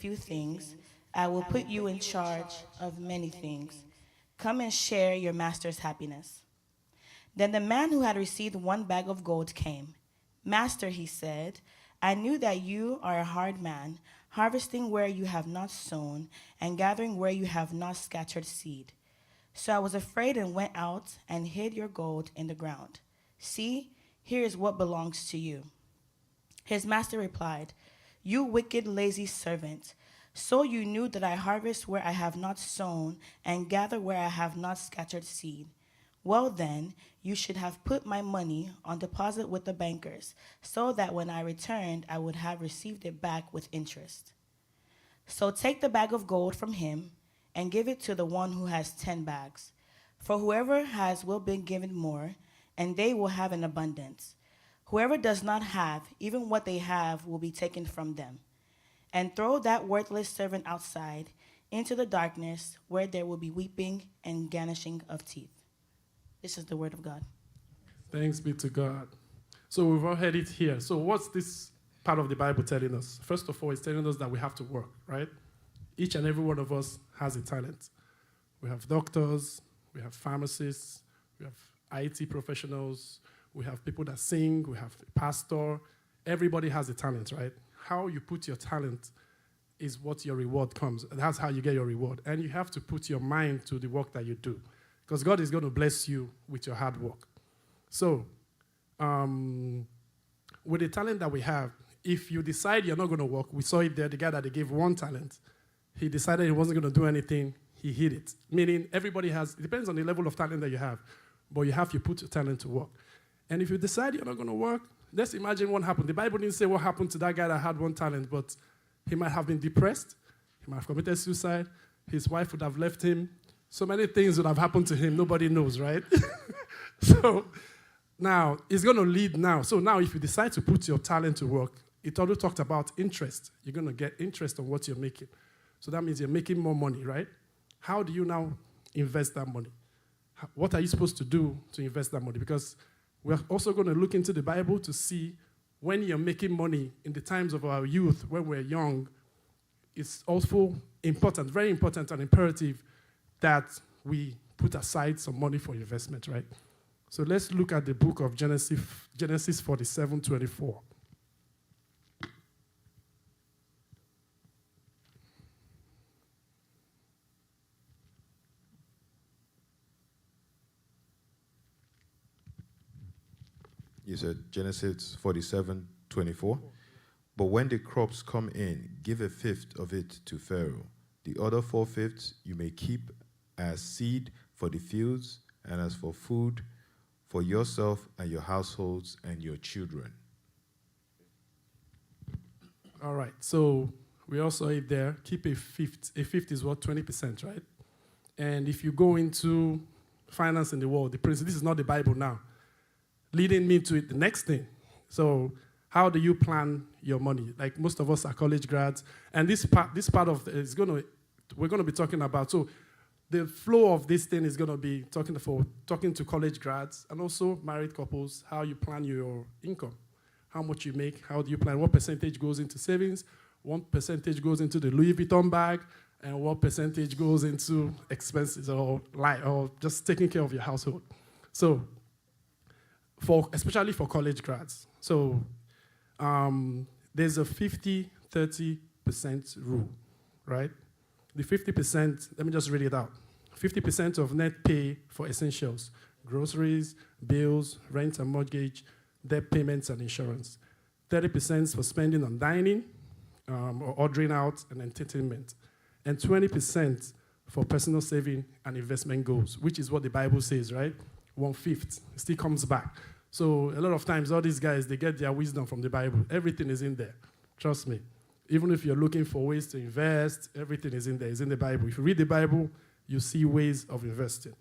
few things, I will put you in charge of many things. Come and share your master's happiness." Then the man who had received 1 bag of gold came. "Master," he said, "I knew that you are a hard man, harvesting where you have not sown, and gathering where you have not scattered seed. So I was afraid and went out and hid your gold in the ground. See, here is what belongs to you." His master replied, "You wicked, lazy servant. So you knew that I harvest where I have not sown and gather where I have not scattered seed. Well then, you should have put my money on deposit with the bankers, so that when I returned, I would have received it back with interest. So take the bag of gold from him and give it to the one who has 10 bags. For whoever has will be given more, and they will have an abundance. Whoever does not have, even what they have will be taken from them. And throw that worthless servant outside into the darkness, where there will be weeping and gnashing of teeth." This is the word of God. Thanks be to God. So we've all heard it here. So what's this part of the Bible telling us? First of all, it's telling us that we have to work, right? Each and every one of us has a talent. We have doctors, we have pharmacists, we have IT professionals, we have people that sing, we have a pastor. Everybody has a talent, right? How you put your talent is what your reward comes. That's how you get your reward. And you have to put your mind to the work that you do, because God is going to bless you with your hard work. So, with the talent that we have, if you decide you're not going to work, we saw it there, the guy that they gave 1 talent, he decided he wasn't going to do anything, he hid it. Meaning everybody has, it depends on the level of talent that you have, but you have to put your talent to work. And if you decide you're not going to work, let's imagine what happened. The Bible didn't say what happened to that guy that had 1 talent, but he might have been depressed, he might have committed suicide, his wife would have left him, so many things would have happened to him, nobody knows, right? So now, it's going to lead now. So now if you decide to put your talent to work, it already talked about interest. You're going to get interest on what you're making. So that means you're making more money, right? How do you now invest that money? What are you supposed to do to invest that money? Because we're also going to look into the Bible to see when you're making money in the times of our youth, when we're young, it's also important, very important and imperative that we put aside some money for investment, right? So let's look at the book of Genesis 47:24. You said Genesis 47:24. "But when the crops come in, give 1/5 of it to Pharaoh. The other 4/5 you may keep as seed for the fields and as for food for yourself and your households and your children." All right, so we also saw it there. Keep a fifth. A fifth is what, 20%, right? And if you go into finance in the world, the principle, this is not the Bible now, leading me to the next thing. So how do you plan your money? Like most of us are college grads, and this part of we're going to be talking about. So the flow of this thing is going to be talking to college grads and also married couples, how you plan your income, how much you make, how do you plan, what percentage goes into savings, what percentage goes into the Louis Vuitton bag, and what percentage goes into expenses or just taking care of your household. So especially for college grads. So there's a 50-30% rule, right? The 50%, let me just read it out. 50% of net pay for essentials, groceries, bills, rent and mortgage, debt payments and insurance. 30% for spending on dining or ordering out and entertainment. And 20% for personal saving and investment goals, which is what the Bible says, right? 1/5. It still comes back. So a lot of times, all these guys, they get their wisdom from the Bible. Everything is in there. Trust me. Even if you're looking for ways to invest, everything is in there. It's in the Bible. If you read the Bible, you see ways of investing.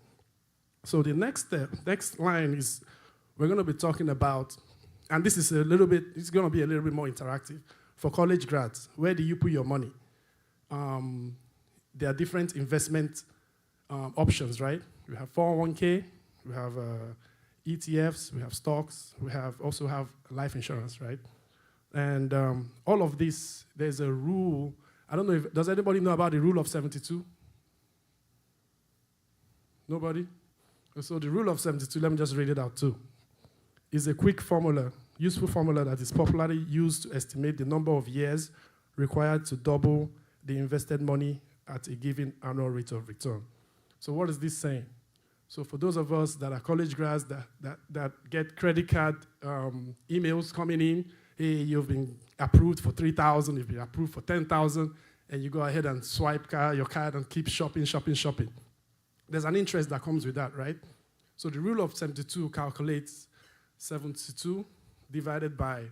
So the next line is we're going to be talking about, and this is it's going to be a little bit more interactive. For college grads, where do you put your money? There are different investment options, right? We have 401k, we have ETFs, we have stocks, we also have life insurance, right? And all of this, there's a rule I don't know does anybody know about the rule of 72? Nobody? So the rule of 72, let me just read it out too. Is a quick formula, useful formula that is popularly used to estimate the number of years required to double the invested money at a given annual rate of return. So what is this saying? So for those of us that are college grads that get credit card emails coming in, hey, you've been approved for 3,000, you've been approved for 10,000, and you go ahead and swipe your card and keep shopping. There's an interest that comes with that, right? So the rule of 72 calculates 72 divided by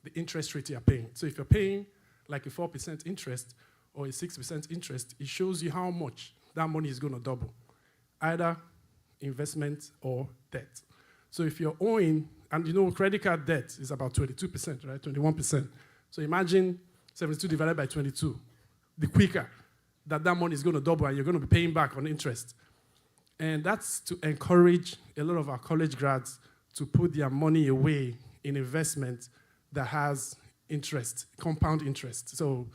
the interest rate you're paying. So if you're paying like a 4% interest or a 6% interest, it shows you how much that money is going to double, either investment or debt. So if you're owing, and you know credit card debt is about 22%, right, 21%. So imagine 72 divided by 22. The quicker that money is going to double and you're going to be paying back on interest. And that's to encourage a lot of our college grads to put their money away in investment that has interest, compound interest. So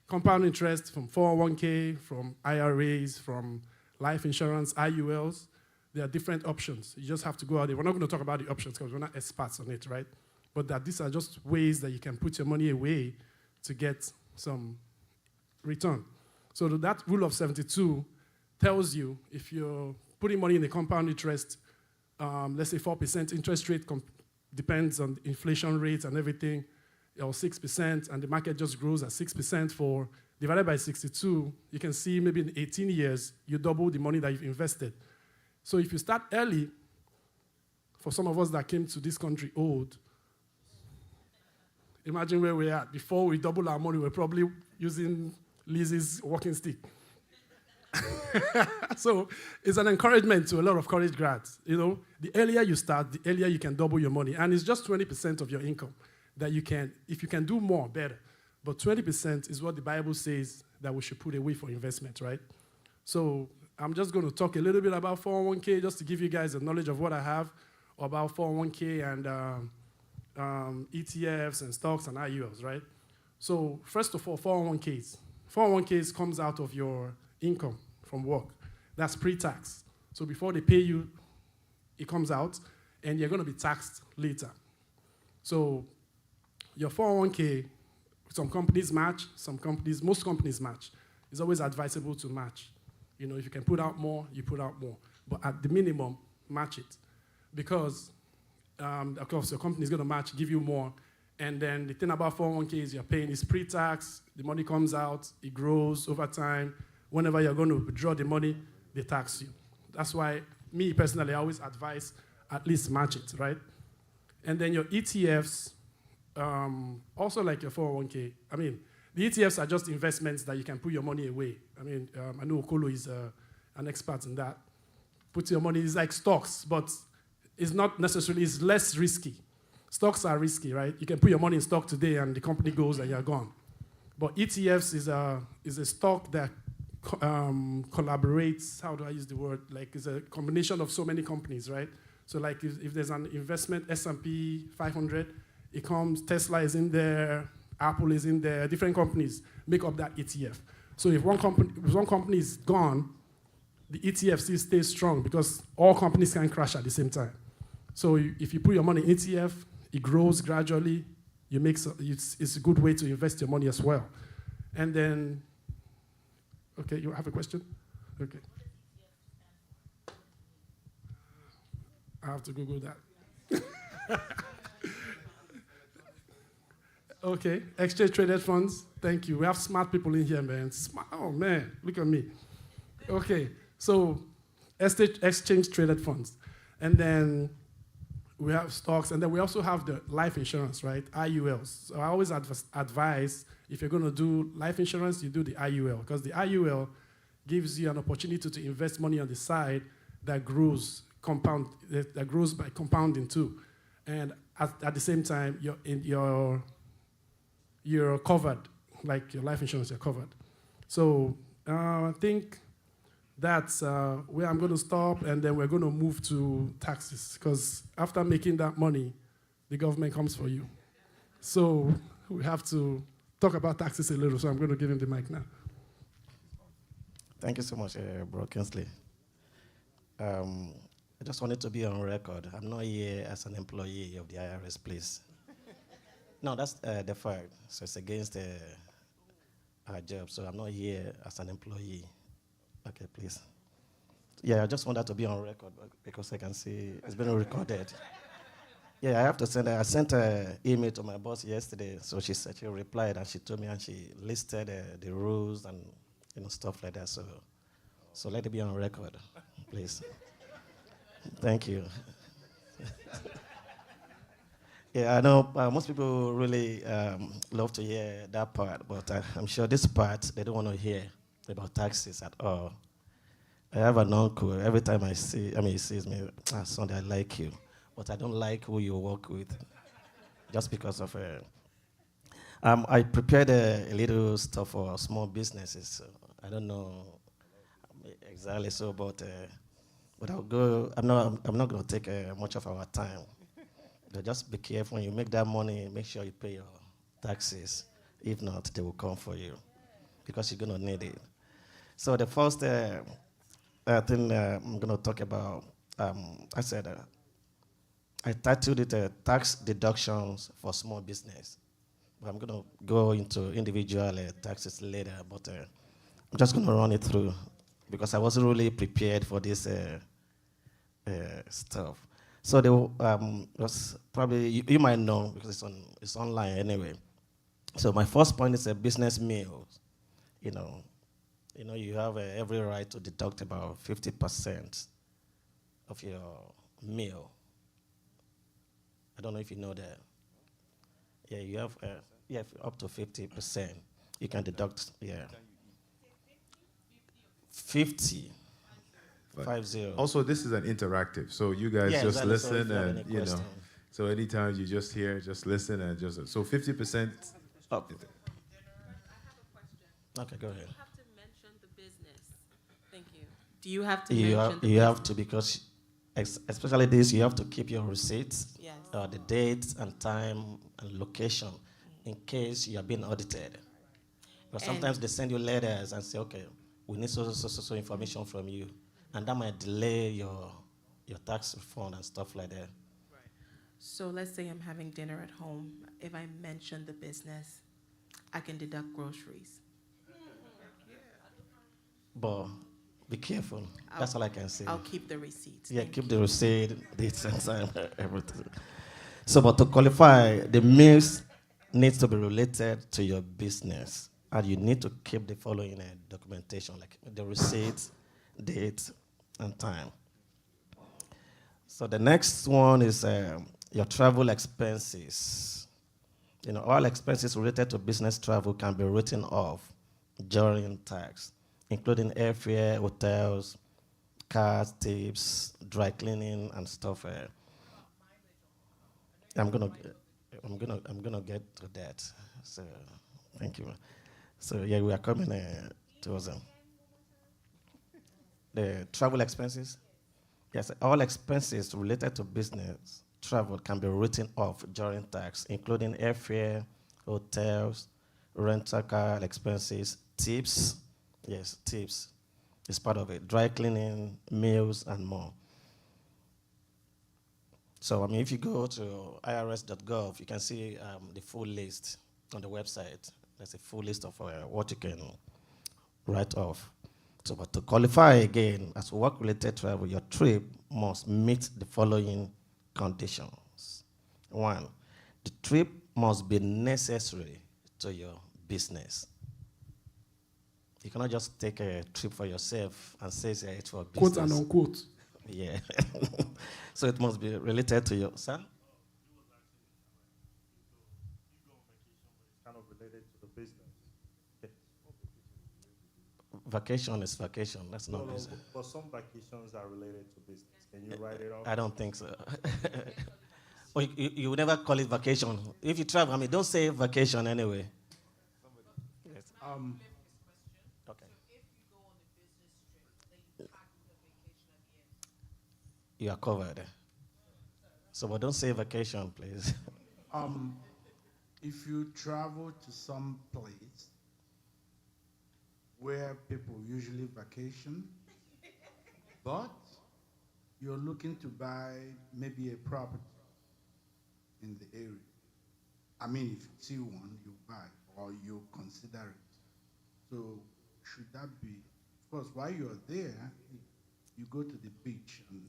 compound interest from 401k, from IRAs, from life insurance, IULs. There are different options. You just have to go out there. We're not going to talk about the options because we're not experts on it, right? But that these are just ways that you can put your money away to get some return. So that rule of 72 tells you if you're putting money in a compound interest, let's say 4% interest rate depends on inflation rates and everything, or 6%, and the market just grows at 6% divided by 62, you can see maybe in 18 years, you double the money that you've invested. So if you start early, for some of us that came to this country old, imagine where we're at. Before we double our money, we're probably using Lizzie's walking stick. So it's an encouragement to a lot of college grads. You know, the earlier you start, the earlier you can double your money. And it's just 20% of your income that you can, if you can do more, better. But 20% is what the Bible says that we should put away for investment, right? So I'm just going to talk a little bit about 401k just to give you guys a knowledge of what I have about 401k and ETFs and stocks and IULs, right? So first of all, 401ks. 401ks comes out of your income from work. That's pre-tax. So before they pay you, it comes out, and you're going to be taxed later. So your 401k, some companies match, most companies match. It's always advisable to match. You know, if you can put out more, you put out more. But at the minimum, match it. Because, of course, your company is going to match, give you more. And then the thing about 401k is you're paying is pre-tax. The money comes out. It grows over time. Whenever you're going to withdraw the money, they tax you. That's why, me personally, I always advise at least match it, right? And then your ETFs, also like your 401k. I mean, the ETFs are just investments that you can put your money away. I mean, I know Okolo is an expert in that. Put your money, it's like stocks, but it's not necessarily, it's less risky. Stocks are risky, right? You can put your money in stock today and the company goes and you're gone. But ETFs is a stock that collaborates, how do I use the word? Like it's a combination of so many companies, right? So like if there's an investment, S&P 500, it comes, Tesla is in there, Apple is in there, different companies make up that ETF. So if one company is gone, the ETF still stays strong because all companies can crash at the same time. So if you put your money in ETF, it grows gradually. It's a good way to invest your money as well. And then, okay, you have a question? Okay. I have to Google that. Okay, exchange traded funds. Thank you. We have smart people in here, man. Oh, man, look at me. Okay, so exchange traded funds. And then we have stocks, and then we also have the life insurance, right? IULs. So I always advise, if you're going to do life insurance, you do the IUL, because the IUL gives you an opportunity to invest money on the side that grows by compounding too. And at the same time, you're covered, like your life insurance, you're covered. So I think that's where I'm going to stop, and then we're going to move to taxes, because after making that money, the government comes for you. So we have to talk about taxes a little, so I'm going to give him the mic now. Thank you so much, Bro Kinsley. I just wanted to be on record. I'm not here as an employee of the IRS, please. No, that's the fact. So it's against our job. So I'm not here as an employee. Okay, please. Yeah, I just want that to be on record because I can see it's been recorded. Yeah, I have to send. I sent an email to my boss yesterday, so she said she replied and she told me and she listed the rules and stuff like that. So let it be on record, please. Thank you. Yeah, I know most people really love to hear that part, but I'm sure this part they don't want to hear about taxes at all. I have an uncle. Every time he sees me, Sunday, I like you, but I don't like who you work with, just because of. I prepared a little stuff for small businesses. So I don't know exactly so, but I'll go. I'm not going to take much of our time. But just be careful when you make that money. Make sure you pay your taxes. If not, they will come for you because you're going to need it. So the first thing I'm going to talk about, I said I titled it "Tax Deductions for Small Business." But I'm going to go into individual taxes later. But I'm just going to run it through because I wasn't really prepared for this stuff. So there was probably you might know because it's online anyway. So my first point is a business meal. You have every right to deduct about 50% of your meal. I don't know if you know that. Yeah, you have up to 50%. You can deduct 50. 50. Also, this is an interactive, so you guys just exactly. listen So and So anytime you just hear, just listen and just so 50%. Up. I have a question. Okay, go ahead. Do you have to mention the business? Thank you. Do you have to You mention the you business? have to because especially this, you have to keep your receipts, Yes. the date and time and location, in case you are being audited. But sometimes they send you letters and say, okay, we need so information from you, and that might delay your tax refund and stuff like that. So let's say I'm having dinner at home. If I mention the business, I can deduct groceries. But be careful. That's all I can say. I'll keep the receipts. Yeah, Thank keep you. the receipt, dates and time, everything. So, but to qualify, the meals needs to be related to your business, and you need to keep the following documentation, like the receipts, date, and time. So the next one is your travel expenses. All expenses related to business travel can be written off during tax, including airfare, hotels, cars, tips, dry cleaning, and stuff. I'm gonna get to that. So, thank you. So yeah, we are coming towards the travel expenses. Yes, all expenses related to business travel can be written off during tax, including airfare, hotels, rental car expenses, tips. Yes, tips is part of it. Dry cleaning, meals, and more. So, if you go to irs.gov, you can see the full list on the website. There's a full list of what you can write off. So, but to qualify again as work-related travel, your trip must meet the following conditions. 1, the trip must be necessary to your business. You cannot just take a trip for yourself and say it's for business. Quote and unquote. Yeah. So it must be related to your son. Kind of related to the business. Vacation is vacation. That's not No, business. but some vacations are related to business. Can you write it off? I don't think so. Or you would never call it vacation. If you travel, don't say vacation anyway. Yes. Okay. You are covered. So, but don't say vacation, please. if you travel to some place where people usually vacation, but you're looking to buy maybe a property in the area. I mean, if you see one, you buy or you consider it. So should that be, of course, while you're there, you go to the beach and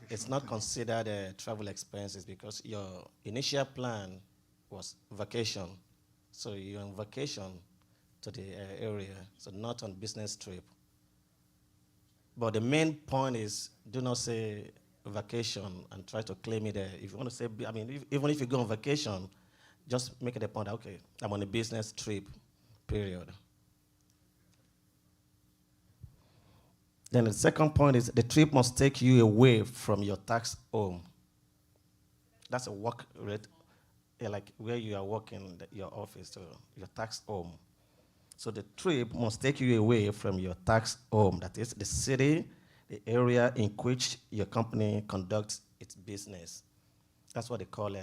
It's not considered travel expenses because your initial plan was vacation. So you're on vacation to the area, so not on business trip. But the main point is do not say vacation and try to claim it. If you want to say, even if you go on vacation, just make it a point, okay, I'm on a business trip, period. Then the second point is the trip must take you away from your tax home. That's a work rate, like where you are working, your office, so your tax home. So the trip must take you away from your tax home, that is the city, the area in which your company conducts its business. That's what they call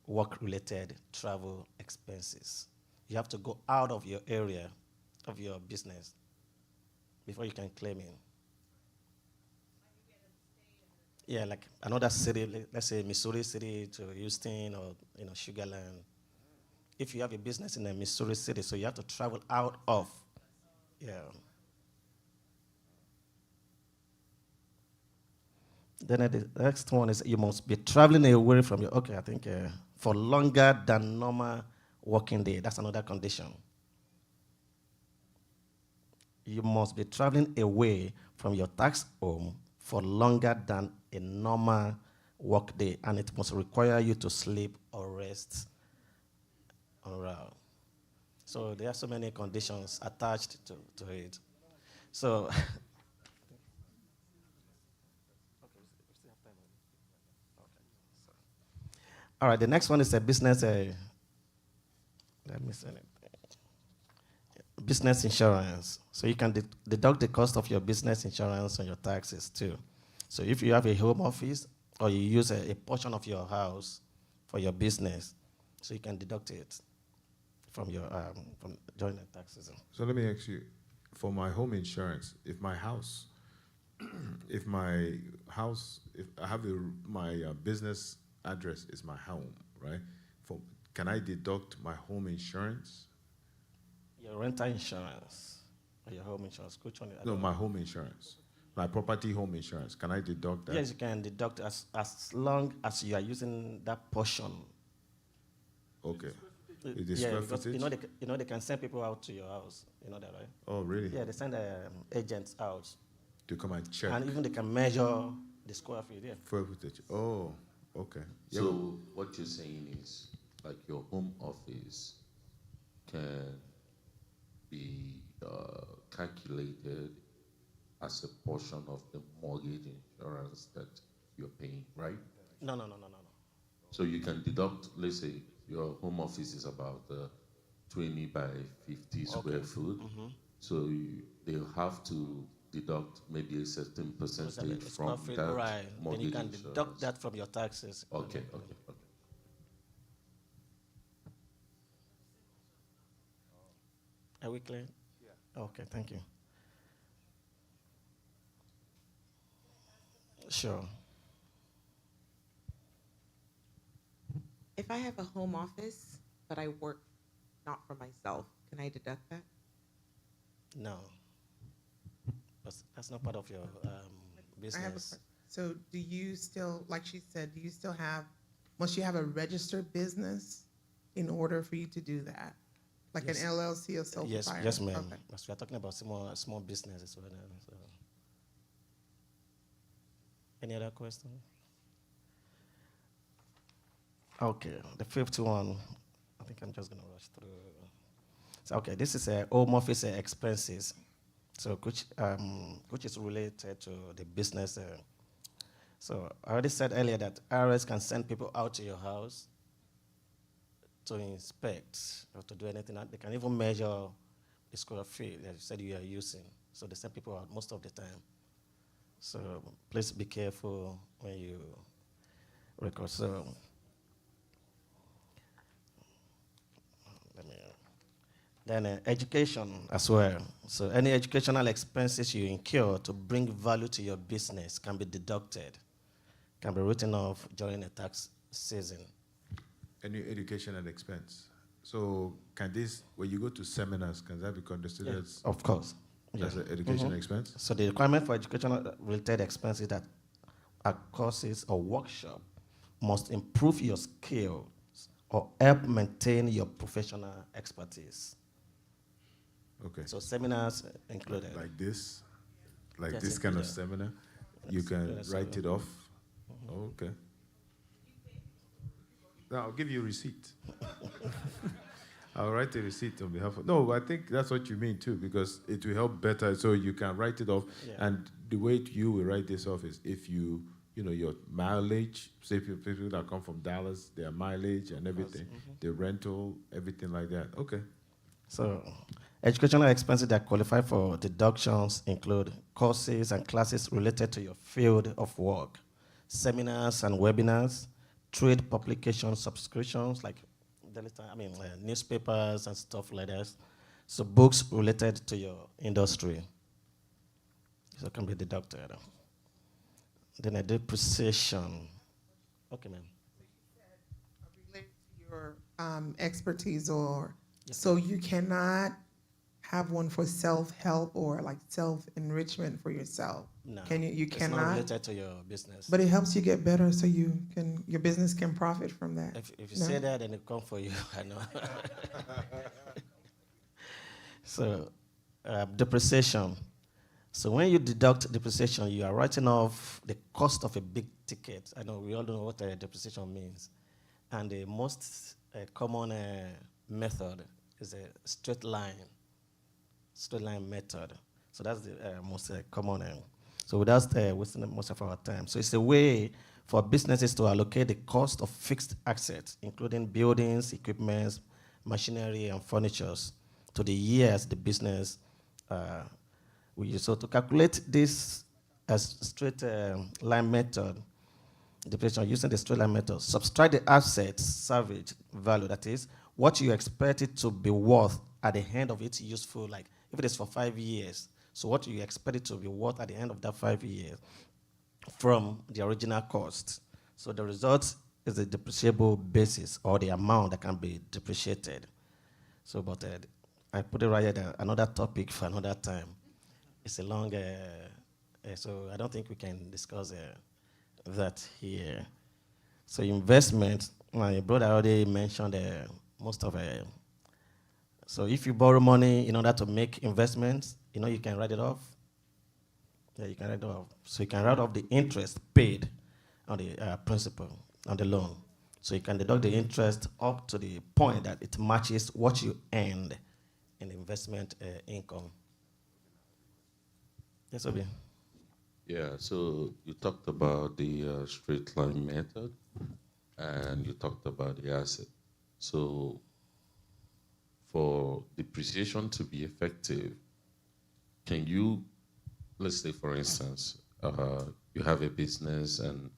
work-related travel expenses. You have to go out of your area of your business before you can claim it. Yeah, like another city, let's say Missouri City to Houston or Sugar Land. If you have a business in a Missouri City, so you have to travel out of, yeah. Then the next one is you must be traveling away from your, okay, I think for longer than normal working day. That's another condition. You must be traveling away from your tax home for longer than a normal work day, and it must require you to sleep or rest on route. So there are so many conditions attached to it. So, all right, the next one is a business, let me say it. Business insurance. So you can deduct the cost of your business insurance on your taxes too. So if you have a home office or you use a portion of your house for your business, so you can deduct it from your from joint taxes. So let me ask you, for my home insurance, if I have my business address is my home, right? Can I deduct my home insurance? Your rental insurance or your home insurance? Which one? No, my home insurance. My property home insurance. Can I deduct that? Yes, you can deduct as long as you are using that portion. Okay. It is Yeah, square because footage? they can send people out to your house. You know that, right? Oh, really? Yeah, they send agents out. To come and check. And even they can measure the square feet. Yeah. Square footage. Oh, okay. So what you're saying is, like your home office can be calculated as a portion of the mortgage insurance that you're paying, right? No. So you can deduct, let's say, your home office is about 20 by 50 square foot. Mm-hmm. So they'll have to deduct maybe a certain percentage from that right. mortgage Then you can insurance. deduct that from your taxes. Okay. Are we clear? Yeah. Okay, thank you. Sure. If I have a home office, but I work not for myself, can I deduct that? No. That's not part of your business. So do you still, like she said, must you have a registered business in order for you to do that? Like yes. An LLC or sole proprietor? Yes, ma'am. Okay. We are talking about small businesses. Right now, so. Any other question? Okay, the fifth one, I think I'm just going to rush through. So, okay, this is home office expenses, so which is related to the business. So I already said earlier that IRS can send people out to your house to inspect or to do anything. They can even measure the square feet that you said you are using. So they send people out most of the time. So please be careful when you record. So Then education as well. So any educational expenses you incur to bring value to your business can be deducted, can be written off during a tax season. Any educational expense. So can this, when you go to seminars, can that be considered as Of course. as an educational expense? So the requirement for educational related expenses that are courses or workshop must improve your skills or help maintain your professional expertise. Okay. So seminars included. Like this? Like Yes, this kind of yeah. seminar? You can write it off? Okay. Now I'll give you a receipt. I'll write a receipt on behalf of. No, I think that's what you mean too, because it will help better. So you can write it off, and the way you will write this off is if you know, your mileage. Say people that come from Dallas, their mileage and everything, the rental, everything like that. Okay. So educational expenses that qualify for deductions include courses and classes related to your field of work, seminars and webinars, trade publication subscriptions like newspapers and stuff like that. So books related to your industry. So it can be deducted. Then a depreciation. Okay, ma'am. Related to your expertise, or so you cannot have one for self-help or like self-enrichment for yourself. No, Can you? You it's not cannot. related to your business. But it helps you get better, so your business can profit from that. If you No? say that, then it come for you. I know. So, depreciation. So when you deduct depreciation, you are writing off the cost of a big ticket. I know we all know what depreciation means, and the most common method is a straight line method. So that's the most common. So without wasting most of our time. So it's a way for businesses to allocate the cost of fixed assets, including buildings, equipment, machinery, and furniture, to the years the business we use. So to calculate this as straight line method, depreciation using the straight line method, subtract the asset's salvage value, that is, what you expect it to be worth at the end of its useful, like if it is for 5 years, so what you expect it to be worth at the end of that 5 years from the original cost. So the result is the depreciable basis, or the amount that can be depreciated. So, but I put it right here, another topic for another time. It's a long, so I don't think we can discuss that here. So investment, my brother already mentioned most of it. So if you borrow money in order to make investments, you can write it off. Yeah, you can write it off. So you can write off the interest paid on the principal on the loan. So you can deduct the interest up to the point that it matches what you earned in investment income. Yes, Obi. Yeah, so you talked about the straight line method, and you talked about the asset. So for depreciation to be effective, can you, let's say for instance, you have a business, and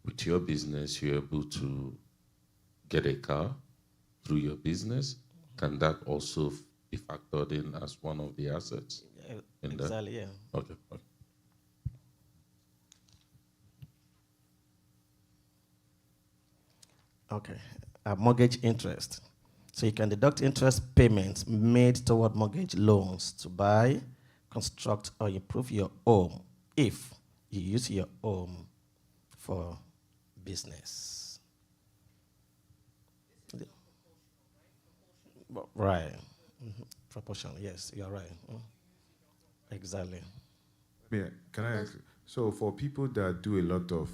with your business you're able to get a car through your business. Can that also be factored in as one of the assets? Exactly, yeah. Okay. Okay. Mortgage interest. So you can deduct interest payments made toward mortgage loans to buy, construct, or improve your home if you use your home for business. Right. Proportional, yes, you're right. Exactly. Yeah, can I ask? So for people that do a lot of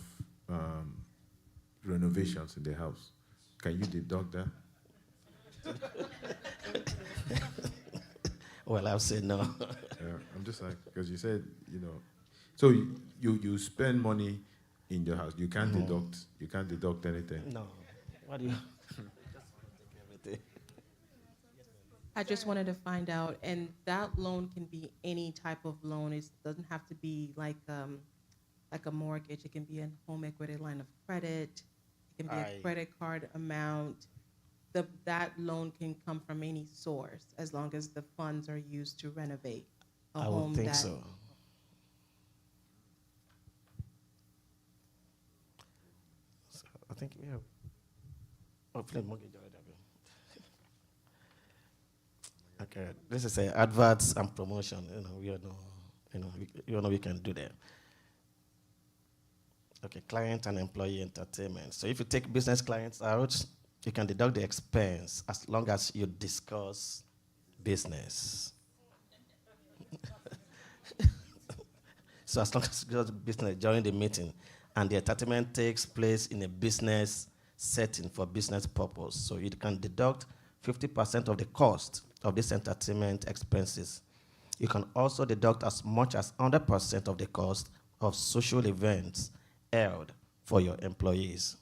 renovations in their house, can you deduct that? Well, I'll say no. Yeah, I'm just like, because you said, so you spend money in your house. You can't deduct anything. No. What do you? I just wanted to find out, and that loan can be any type of loan. It doesn't have to be like a mortgage. It can be a home equity line of credit. It can be a credit card amount. that loan can come from any source as long as the funds are used to renovate a I home would think that. so. So I think we have. Hopefully, mortgage already. Okay, this is adverts and promotion. We all know, you all know we can do that. Okay, client and employee entertainment. So if you take business clients out, you can deduct the expense as long as you discuss business. So as long as you discuss business during the meeting, and the entertainment takes place in a business setting for business purpose, so you can deduct 50% of the cost of this entertainment expenses. You can also deduct as much as 100% of the cost of social events held for your employees.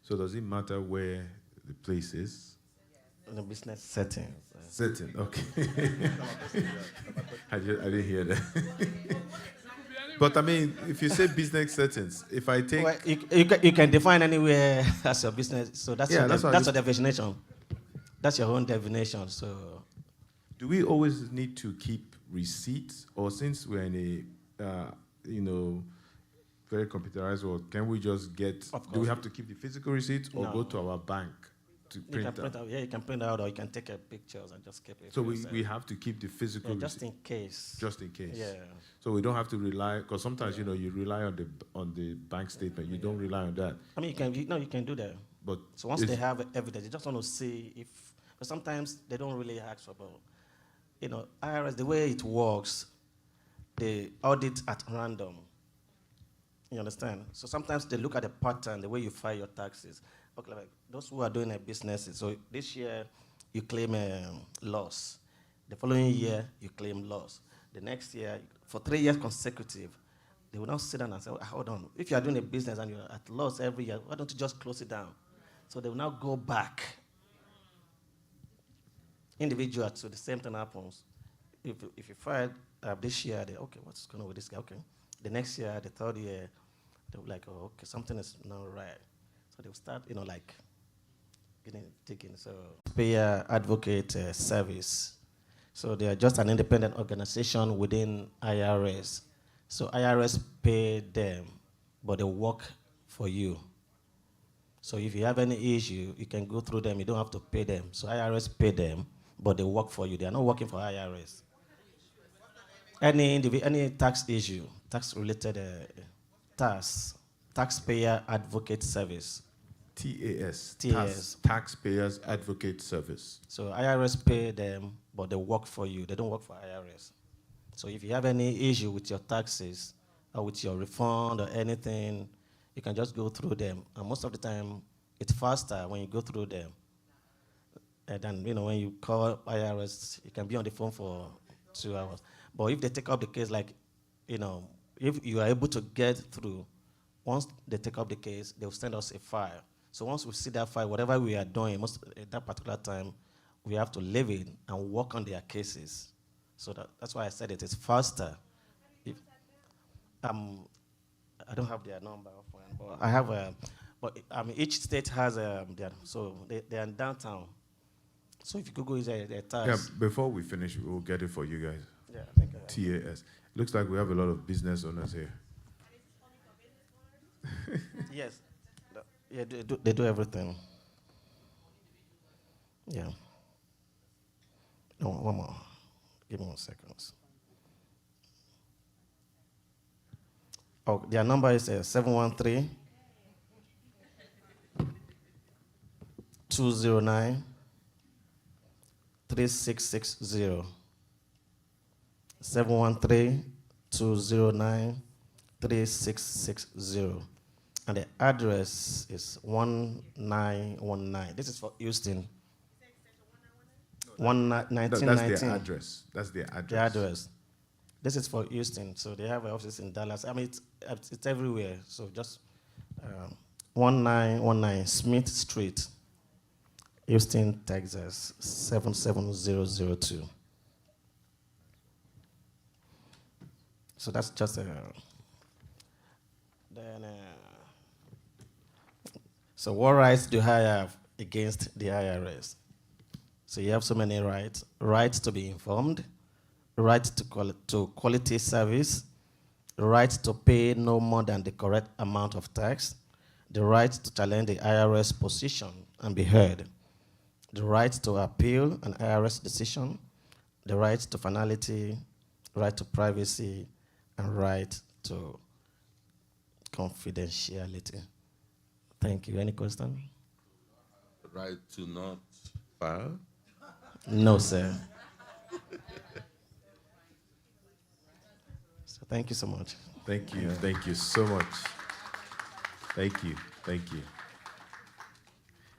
So does it matter where the place is? In a business setting. Setting, okay. I didn't hear that. But I mean, if you say business settings, if I take... Well, you can define anywhere as your business, so that's your definition. That's your own definition, so... Do we always need to keep receipts? Or since we're in a, very computerized world, can we just get... Do we have to keep the physical receipts or go to our bank to print out? Yeah, you can print out or you can take pictures and just keep it. So we have to keep the physical receipt? Just in case. Just in case. Yeah. So we don't have to rely, because sometimes, you rely on the bank statement. You don't rely on that. I mean, you can do that. But so once they have evidence, they just want to see if... But sometimes they don't really ask about... IRS, the way it works, they audit at random. You understand? So sometimes they look at the pattern, the way you file your taxes. Okay, like those who are doing a business, so this year you claim a loss. The following year you claim loss. The next year, for 3 years consecutive, they will now sit down and say, hold on, if you are doing a business and you're at loss every year, why don't you just close it down? So they will now go back. Individual, so the same thing happens. If you fired this year, okay, what's going on with this guy? Okay. The next year, the third year, they'll be like, oh, okay, something is not right. So they'll start, digging. So payer advocate service. So they are just an independent organization within IRS. So IRS pay them, but they work for you. So if you have any issue, you can go through them. You don't have to pay them. So IRS pay them, but they work for you. They are not working for IRS. Any tax issue, tax-related taxpayer advocate service. TAS. Taxpayers Advocate Service. So IRS pay them, but they work for you. They don't work for IRS. So if you have any issue with your taxes or with your refund or anything, you can just go through them. And most of the time, it's faster when you go through them. And then, when you call IRS, you can be on the phone for 2 hours. But if they take up the case, if you are able to get through, once they take up the case, they'll send us a file. So once we see that file, whatever we are doing, at that particular time, we have to leave it and work on their cases. So that's why I said it is faster. I don't have their number offhand, but I have each state has they are in downtown. So if you Google their tax. Yeah, before we finish, we'll get it for you guys. Yeah, I think TAS. Looks like we have a lot of business owners here. Yes. Yeah, they do everything. Yeah. No, one more. Give me 1 second. Oh, their number is 713 209 3660. 713 209 3660. And the address is 1919. This is for Houston. 1919. That's their address. That's their address. The address. This is for Houston. So they have offices in Dallas. I mean, it's everywhere. So just 1919 Smith Street, Houston, Texas, 77002. So that's just then So what rights do I have against the IRS? So you have so many rights. Rights to be informed, right to quality service, right to pay no more than the correct amount of tax, the right to challenge the IRS position and be heard, the right to appeal an IRS decision, the right to finality, right to privacy, and right to confidentiality. Thank you. Any question? Right to not file? No, sir. So thank you so much. Thank you. Thank you so much. Thank you. Thank you.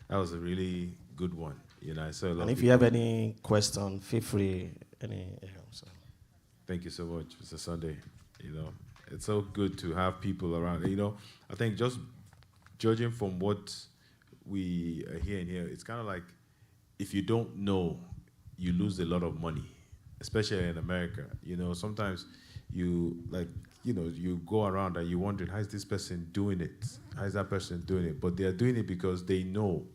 That was a really good one. You know, I saw a lot And of if you have people- any question, feel free. So. Thank you so much, Mr. Sunday. You know, it's so good to have people around. You know, I think just judging from what we are hearing here, it's kind of like if you don't know, you lose a lot of money, especially in America. You know, sometimes you you go around and you wonder, how is this person doing it? How is that person doing it? But they are doing it because they know,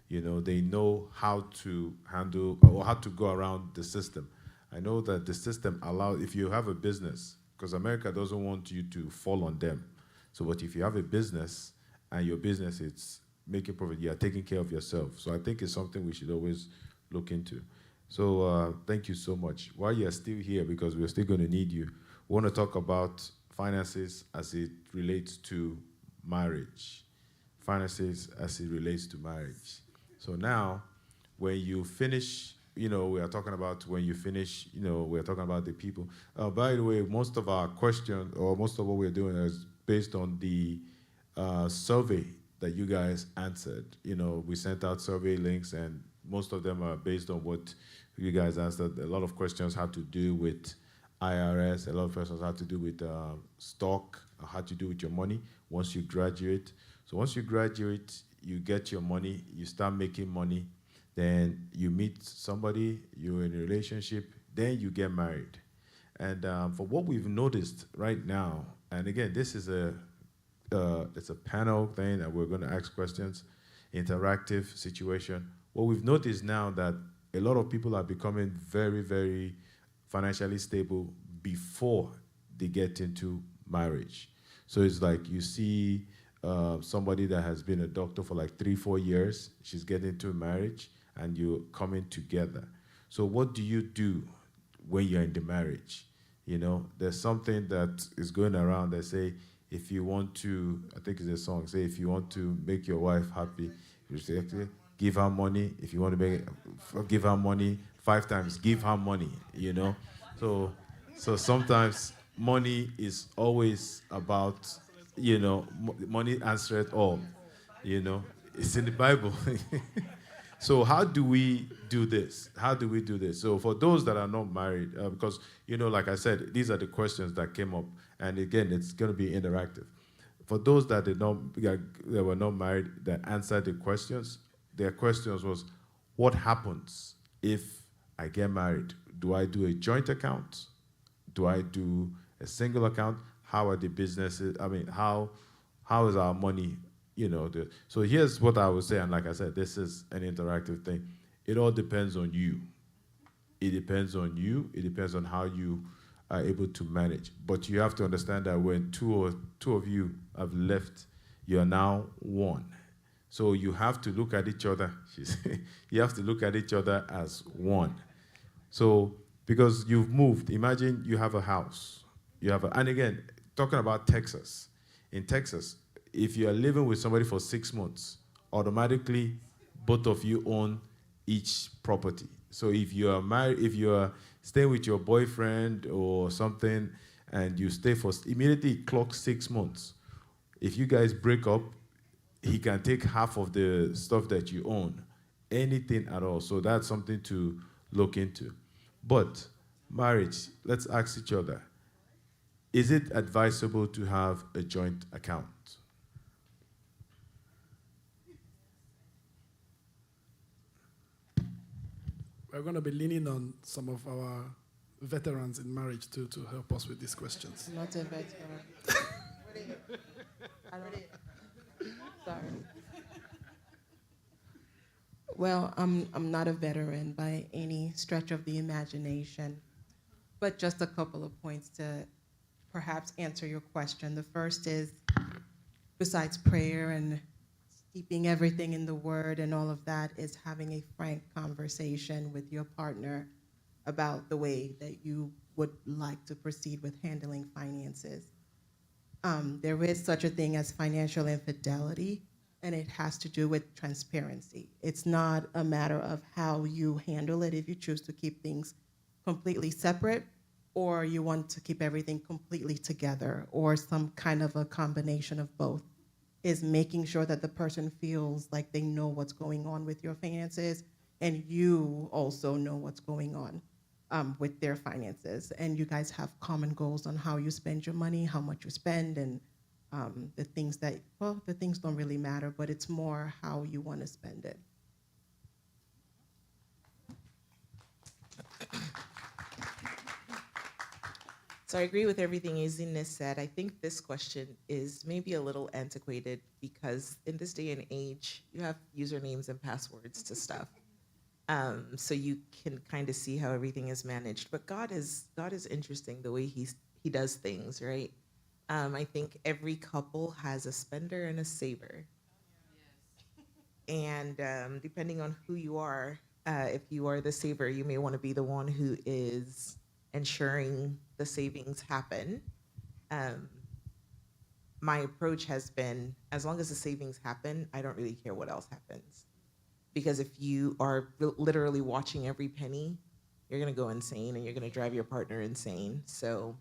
they know how to handle or how to go around the system. I know that the system allows, if you have a business, because America doesn't want you to fall on them. So, but if you have a business and your business is making profit, you are taking care of yourself. So I think it's something we should always look into. So thank you so much. While you're still here, because we're still going to need you, we want to talk about finances as it relates to marriage. Finances as it relates to marriage. So now, when you finish, we are talking about when you finish, we're talking about the people. By the way, most of our questions, or most of what we're doing is based on the survey that you guys answered. We sent out survey links, and most of them are based on what you guys answered. A lot of questions had to do with IRS, a lot of questions had to do with stock, how to do with your money once you graduate. So once you graduate, you get your money, you start making money, then you meet somebody, you're in a relationship, then you get married. And for what we've noticed right now, and again, this is it's a panel thing, and we're going to ask questions, interactive situation. What we've noticed now that a lot of people are becoming very, very financially stable before they get into marriage. So it's like you see somebody that has been a doctor for like 3-4 years, she's getting into marriage, and you're coming together. So what do you do when you're in the marriage? There's something that is going around that say, if you want to, I think it's a song, say, if you want to make your wife happy, you say, give her money. If you want to give her money 5 times, give her money, So sometimes money is always about, money answers all, It's in the Bible. So how do we do this? How do we do this? So for those that are not married, because, like I said, these are the questions that came up. And again, it's going to be interactive. For those that were not married, that answered the questions, their questions was, what happens if I get married? Do I do a joint account? Do I do a single account? How are the businesses? I mean, how is our money? So here's what I would say, and like I said, this is an interactive thing. It all depends on you. It depends on you. It depends on how you are able to manage. But you have to understand that when two of you have left, you are now one. So you have to look at each other. You have to look at each other as one. So because you've moved, imagine you have a house. And again, talking about Texas. In Texas, if you are living with somebody for 6 months, automatically both of you own each property. So if you are married, if you are staying with your boyfriend or something, and you stay for immediately it clocks 6 months. If you guys break up, he can take half of the stuff that you own, anything at all. So that's something to look into. But marriage, let's ask each other, is it advisable to have a joint account? We're going to be leaning on some of our veterans in marriage too to help us with these questions. I'm not a veteran. I don't. Sorry. Well, I'm not a veteran by any stretch of the imagination, but just a couple of points to perhaps answer your question. The first is, besides prayer and keeping everything in the Word and all of that, is having a frank conversation with your partner about the way that you would like to proceed with handling finances. There is such a thing as financial infidelity, and it has to do with transparency. It's not a matter of how you handle it if you choose to keep things completely separate, or you want to keep everything completely together, or some kind of a combination of both. Is making sure that the person feels like they know what's going on with your finances, and you also know what's going on with their finances. And you guys have common goals on how you spend your money, how much you spend, and the things that, well, the things don't really matter, but it's more how you want to spend it. So I agree with everything Izine said. I think this question is maybe a little antiquated because in this day and age, you have usernames and passwords to stuff. So you can kind of see how everything is managed. But God is interesting the way he does things, right? I think every couple has a spender and a saver. And depending on who you are, if you are the saver, you may want to be the one who is ensuring the savings happen. My approach has been, as long as the savings happen, I don't really care what else happens. Because if you are literally watching every penny, you're gonna go insane and you're gonna drive your partner insane. So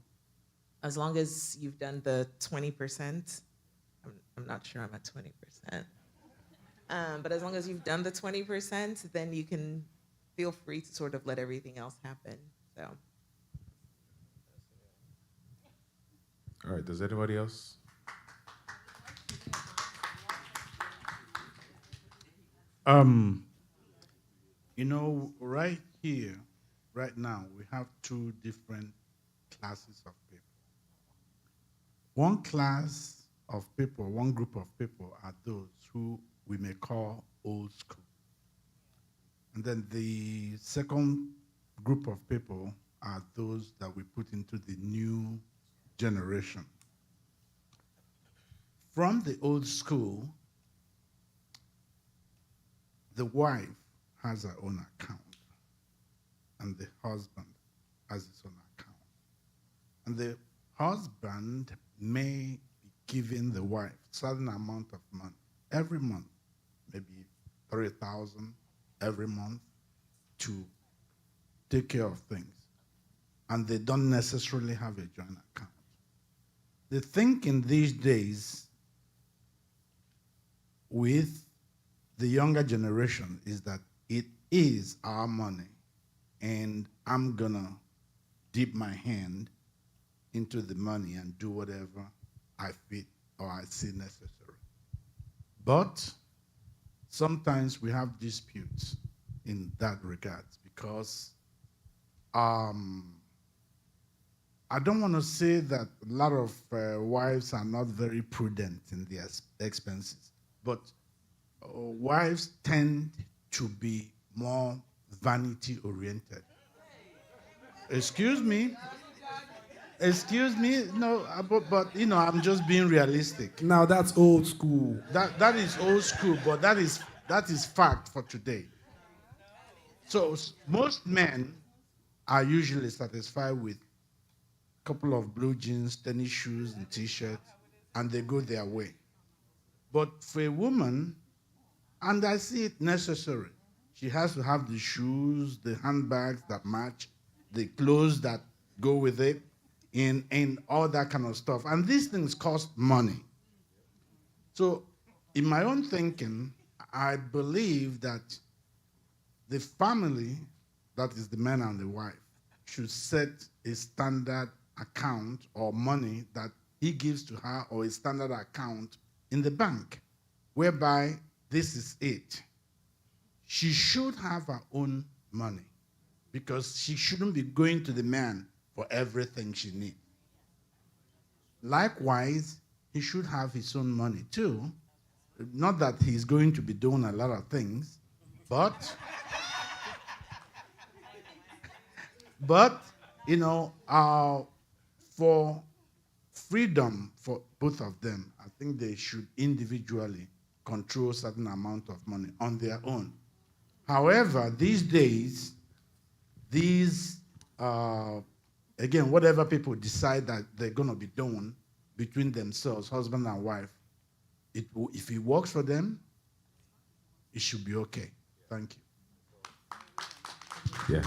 as long as you've done the 20%, I'm not sure I'm at 20%. But as long as you've done the 20%, then you can feel free to sort of let everything else happen, so. All right, does anybody else? You know, right here, right now, we have two different classes of people. One class of people, one group of people are those who we may call old school. And then the second group of people are those that we put into the new generation. From the old school, the wife has her own account, and the husband has his own account. And the husband may be giving the wife a certain amount of money every month, maybe 3,000 every month, to take care of things. And they don't necessarily have a joint account. The thinking these days with the younger generation is that it is our money, and I'm gonna dip my hand into the money and do whatever I feel or I see necessary. But sometimes we have disputes in that regard because I don't want to say that a lot of wives are not very prudent in their expenses, but wives tend to be more vanity oriented. Excuse me, no, but you know, I'm just being realistic. Now that's old school. That is old school, but that is fact for today. So most men are usually satisfied with a couple of blue jeans, tennis shoes, and t-shirts, and they go their way. But for a woman, and I see it necessary, she has to have the shoes, the handbags that match, the clothes that go with it, and all that kind of stuff. And these things cost money. So in my own thinking, I believe that the family, that is the man and the wife, should set a standard account or money that he gives to her, or a standard account in the bank, whereby this is it. She should have her own money because she shouldn't be going to the man for everything she needs. Likewise, he should have his own money too. Not that he's going to be doing a lot of things, But, you know, for freedom for both of them, I think they should individually control certain amount of money on their own. However, these days, again, whatever people decide that they're going to be doing between themselves, husband and wife, if it works for them, it should be okay. Thank you. Yeah.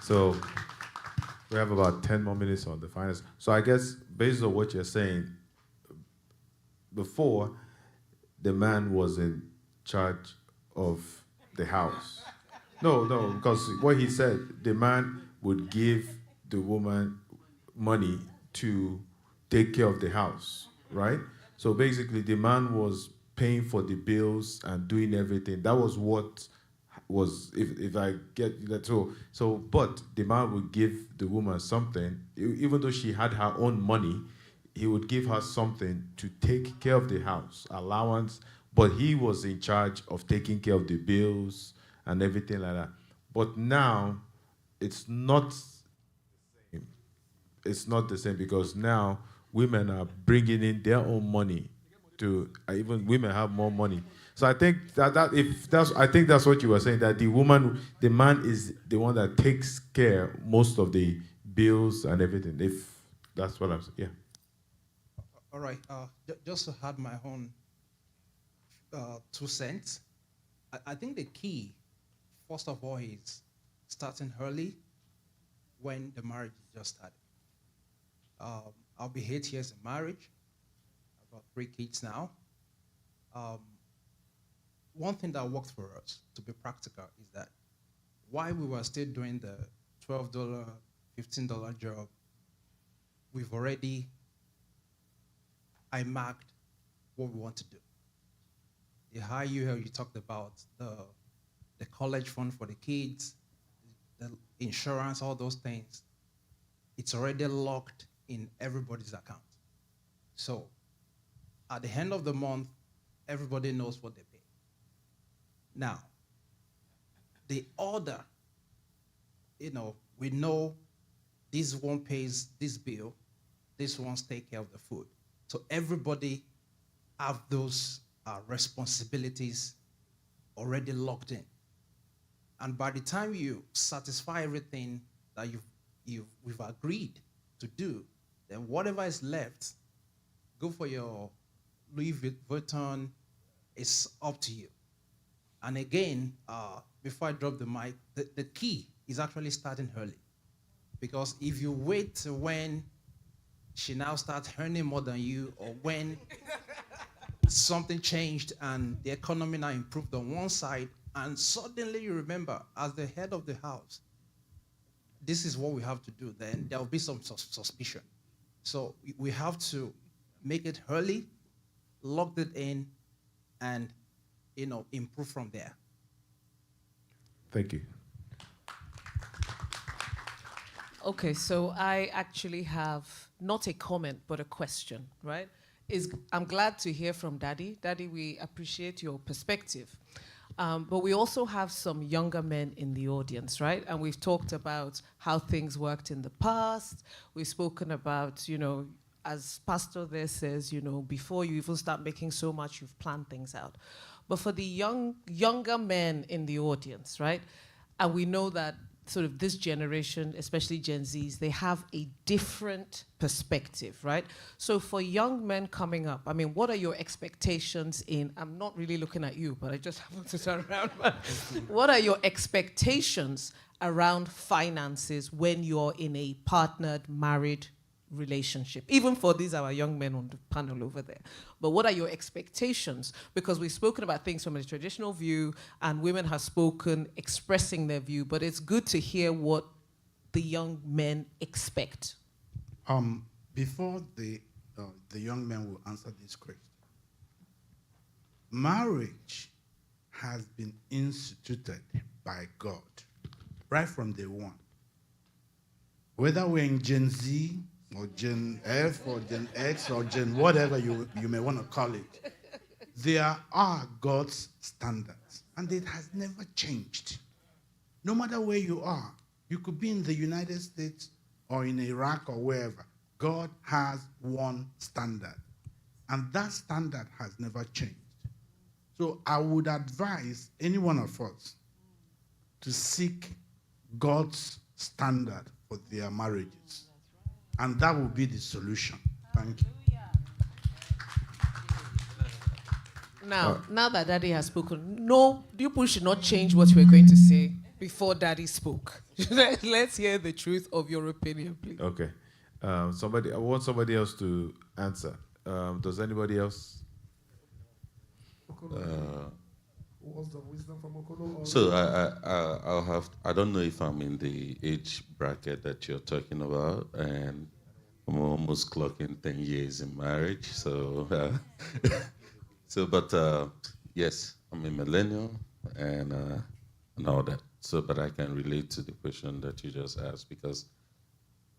So we have about 10 more minutes on the finance. So I guess based on what you're saying, before the man was in charge of the house. No, because what he said, the man would give the woman money to take care of the house, right? So basically the man was paying for the bills and doing everything. That was what was, if I get that. So but the man would give the woman something, even though she had her own money, he would give her something to take care of the house, allowance, but he was in charge of taking care of the bills and everything like that. But now, it's not the same because now women are bringing in their own money to, even women have more money. So I think I think that's what you were saying, that the man is the one that takes care most of the bills and everything. If that's what I'm saying, yeah. All right, just to add my own 2 cents, I think the key, first of all, is starting early when the marriage is just started. I'll be 8 years in marriage. I've got 3 kids now. One thing that worked for us, to be practical, is that while we were still doing the $12, $15 job, we've already marked what we want to do. The high you talked about, the college fund for the kids, the insurance, all those things, it's already locked in everybody's account. So at the end of the month, everybody knows what they pay. Now, the order, we know this one pays this bill, this one takes care of the food. So everybody have those responsibilities already locked in. And by the time you satisfy everything that we've agreed to do, then whatever is left, go for your Louis Vuitton, it's up to you. And again, before I drop the mic, the key is actually starting early. Because if you wait till when she now starts earning more than you, or when something changed and the economy now improved on one side, and suddenly you remember, as the head of the house, this is what we have to do, then there will be some suspicion. So we have to make it early, lock it in, and improve from there. Thank you. Okay, so I actually have not a comment, but a question, right? I'm glad to hear from Daddy. Daddy, we appreciate your perspective. But we also have some younger men in the audience, right? And we've talked about how things worked in the past. We've spoken about, as Pastor there says, before you even start making so much, you've planned things out. But for the younger men in the audience, right? And we know that sort of this generation, especially Gen Zs, they have a different perspective, right? So for young men coming up, what are your expectations I'm not really looking at you, but I just happen to turn around. What are your expectations around finances when you're in a partnered, married relationship? Even for these, our young men on the panel over there. But what are your expectations? Because we've spoken about things from a traditional view, and women have spoken expressing their view, but it's good to hear what the young men expect. Before the young men will answer this question, marriage has been instituted by God right from day one. Whether we're in Gen Z, or Gen F, or Gen X, or Gen whatever you may want to call it, there are God's standards, and it has never changed. No matter where you are, you could be in the United States or in Iraq or wherever. God has one standard, and that standard has never changed. So I would advise any one of us to seek God's standard for their marriages, and that will be the solution. Thank you. Now that Daddy has spoken, no, you people should not change what you were going to say before Daddy spoke. Let's hear the truth of your opinion, please. Okay. I want somebody else to answer. Does anybody else? What's the wisdom from Okolo? So I'll have. I don't know if I'm in the age bracket that you're talking about, and I'm almost clocking 10 years in marriage. So, but yes, I'm a millennial and all that. So, but I can relate to the question that you just asked because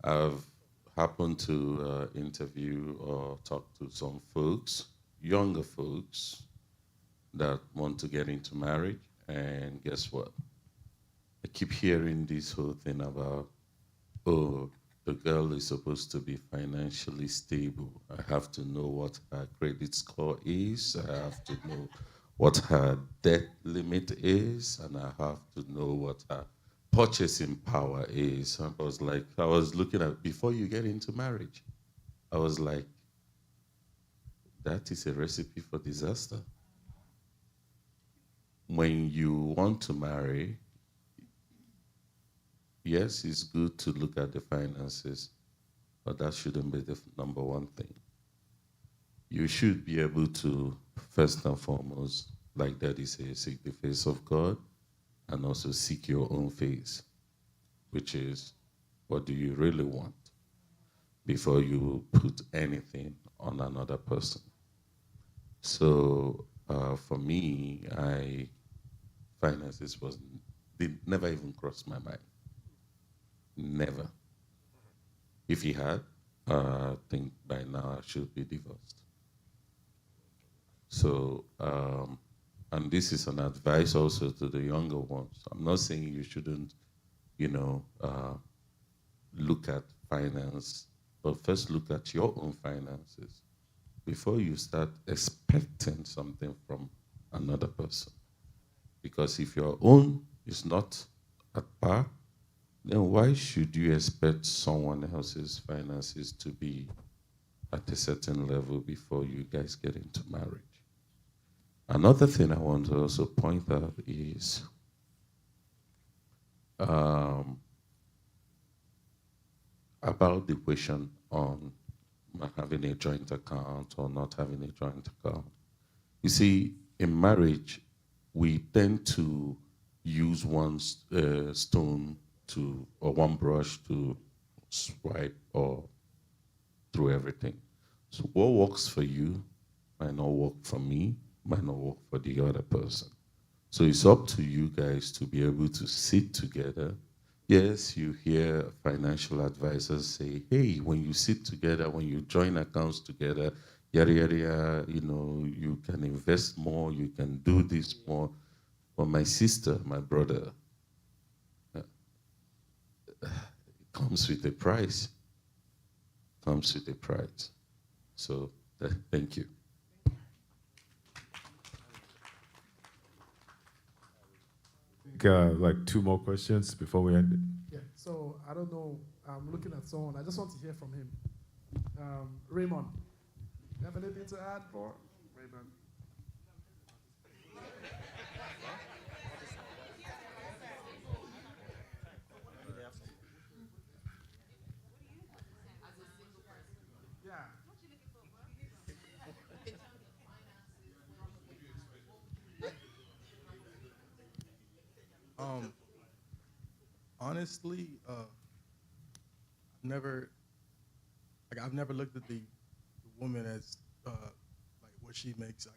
I've happened to interview or talk to some folks, younger folks, that want to get into marriage, and guess what? I keep hearing this whole thing about, oh, the girl is supposed to be financially stable. I have to know what her credit score is. I have to know what her debt limit is, and I have to know what her purchasing power is. I was looking at, before you get into marriage, I was like, that is a recipe for disaster. When you want to marry, yes, it's good to look at the finances, but that shouldn't be the number one thing. You should be able to, first and foremost, like Daddy says, seek the face of God, and also seek your own face, which is, what do you really want, before you put anything on another person. So for me, finances never even crossed my mind. Never. If he had, I think by now I should be divorced. So, and this is an advice also to the younger ones. I'm not saying you shouldn't, look at finance, but first look at your own finances before you start expecting something from another person. Because if your own is not at par, then why should you expect someone else's finances to be at a certain level before you guys get into marriage? Another thing I want to also point out is about the question on having a joint account or not having a joint account. You see, in marriage, we tend to use one stone or one brush to swipe or through everything. So what works for you might not work for me, might not work for the other person. So it's up to you guys to be able to sit together. Yes, you hear financial advisors say, hey, when you sit together, when you join accounts together, yada, yada, yada, you can invest more, you can do this more. But my sister, my brother, it comes with a price. Comes with a price. So, thank you. Like 2 more questions before we end it. Yeah, so I don't know. I'm looking at someone. I just want to hear from him. Raymond, you have anything to add for Raymond? Honestly, I've never looked at the woman as like what she makes.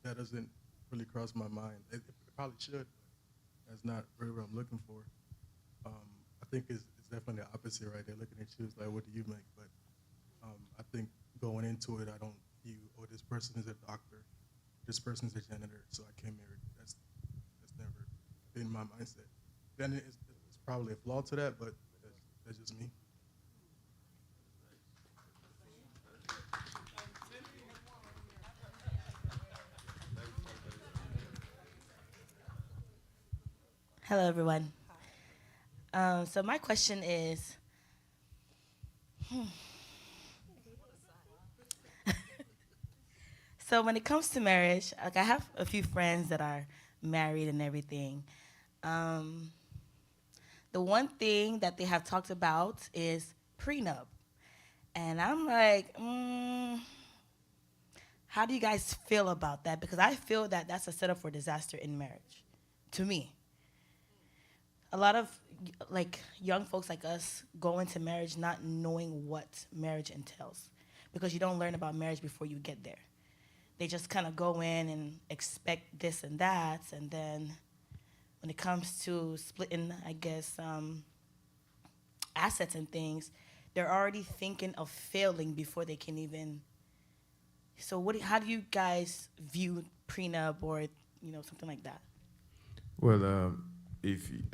That doesn't really cross my mind. It probably should. That's not really what I'm looking for. I think it's definitely the opposite right there. Looking at you, it's like, what do you make? But I think going into it, I don't view, oh, this person is a doctor. this person's a janitor, so I can't marry. That's never been my mindset. Then it's probably a flaw to that, but that's just me. Hello, everyone. So my question is, so when it comes to marriage, like I have a few friends that are married and everything. The one thing that they have talked about is prenup. And I'm like, how do you guys feel about that? Because I feel that that's a setup for disaster in marriage, to me. A lot of like young folks like us go into marriage not knowing what marriage entails, because you don't learn about marriage before you get there. They just kind of go in and expect this and that, and then when it comes to splitting, I guess, assets and things, they're already thinking of failing before they can even. So how do you guys view prenup or something like that? Well, if you,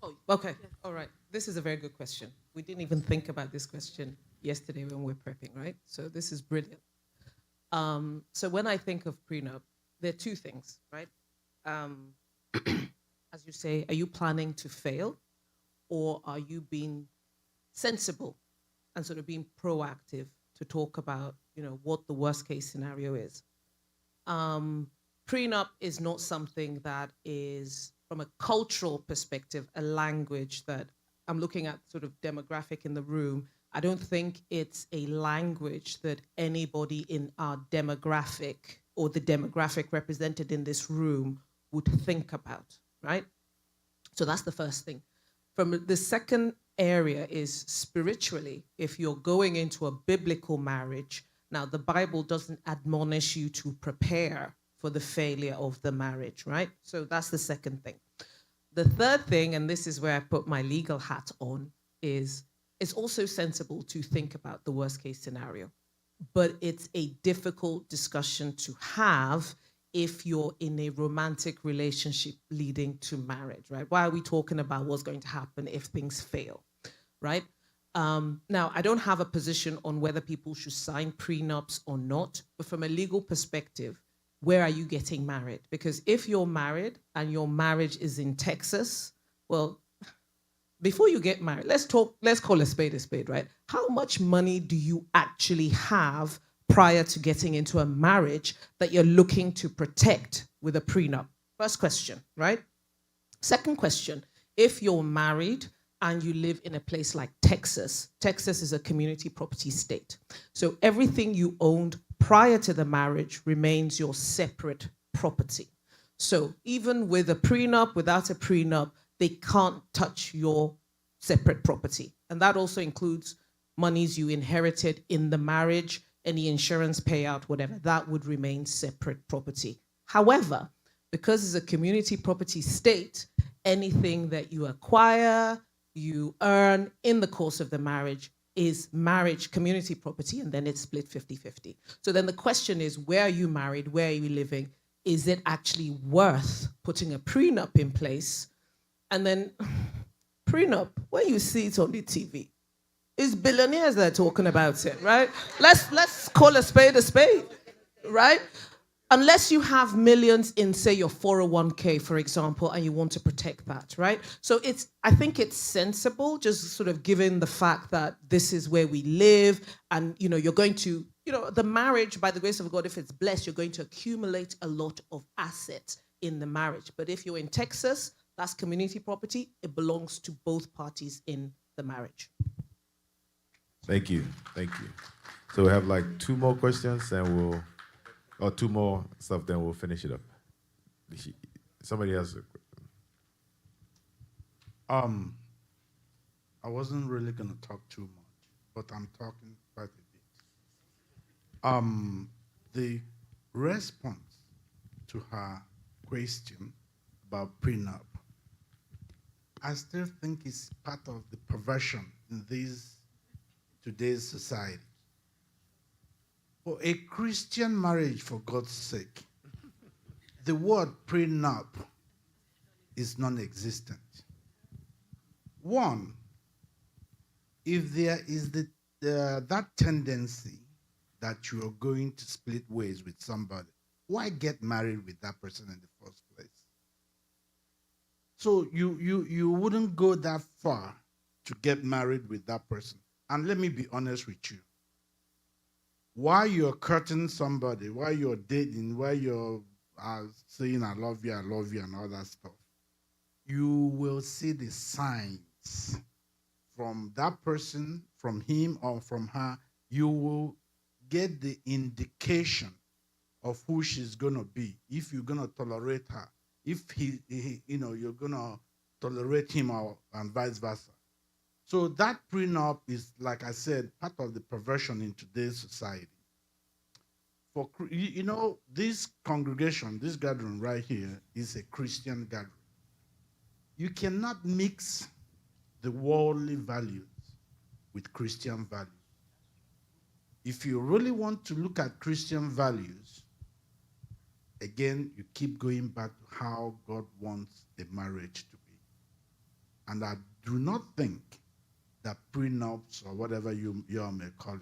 Oh, okay. All right. This is a very good question. We didn't even think about this question yesterday when we were prepping, right? So this is brilliant. So when I think of prenup, there are two things, right? As you say, are you planning to fail, or are you being sensible and sort of being proactive to talk about, what the worst case scenario is? Prenup is not something that is, from a cultural perspective, a language that I'm looking at sort of demographic in the room. I don't think it's a language that anybody in our demographic or the demographic represented in this room would think about, right? So that's the first thing. From the second area is spiritually, if you're going into a biblical marriage, now the Bible doesn't admonish you to prepare for the failure of the marriage, right? So that's the second thing. The third thing, and this is where I put my legal hat on, is it's also sensible to think about the worst case scenario, but it's a difficult discussion to have if you're in a romantic relationship leading to marriage, right? Why are we talking about what's going to happen if things fail, right? Now, I don't have a position on whether people should sign prenups or not, but from a legal perspective, where are you getting married? Because if you're married and your marriage is in Texas, well, before you get married, let's call a spade, right? How much money do you actually have prior to getting into a marriage that you're looking to protect with a prenup? First question, right? Second question, if you're married and you live in a place like Texas, Texas is a community property state. So everything you owned prior to the marriage remains your separate property. So even with a prenup, without a prenup, they can't touch your separate property. And that also includes monies you inherited in the marriage, any insurance payout, whatever, that would remain separate property. However, because it's a community property state, anything that you acquire, you earn in the course of the marriage is marriage community property, and then it's split 50-50. So then the question is, where are you married? Where are you living? Is it actually worth putting a prenup in place? And then prenup, when you see it on the TV, it's billionaires that are talking about it, right? Let's call a spade, right? Unless you have millions in, say, your 401k, for example, and you want to protect that, right? So I think it's sensible, just sort of given the fact that this is where we live, and you're going to, the marriage, by the grace of God, if it's blessed, you're going to accumulate a lot of assets in the marriage. But if you're in Texas, that's community property. It belongs to both parties in the marriage. Thank you. So we have like two more questions, and or two more stuff, then we'll finish it up. Somebody has a question. I wasn't really going to talk too much, but I'm talking quite a bit. The response to her question about prenup, I still think it's part of the perversion in today's society. For a Christian marriage, for God's sake, the word prenup is non-existent. One, if there is that tendency that you are going to split ways with somebody, why get married with that person in the first place? So you wouldn't go that far to get married with that person. And let me be honest with you. While you're courting somebody, while you're dating, while you're saying I love you, and all that stuff, you will see the signs from that person, from him or from her. You will get the indication of who she's going to be, if you're going to tolerate her, if you're going to tolerate him and vice versa. So that prenup is, like I said, part of the perversion in today's society. For this congregation, this gathering right here is a Christian gathering. You cannot mix the worldly values with Christian values. If you really want to look at Christian values, again, you keep going back to how God wants the marriage to be. And I do not think that prenups or whatever you all may call it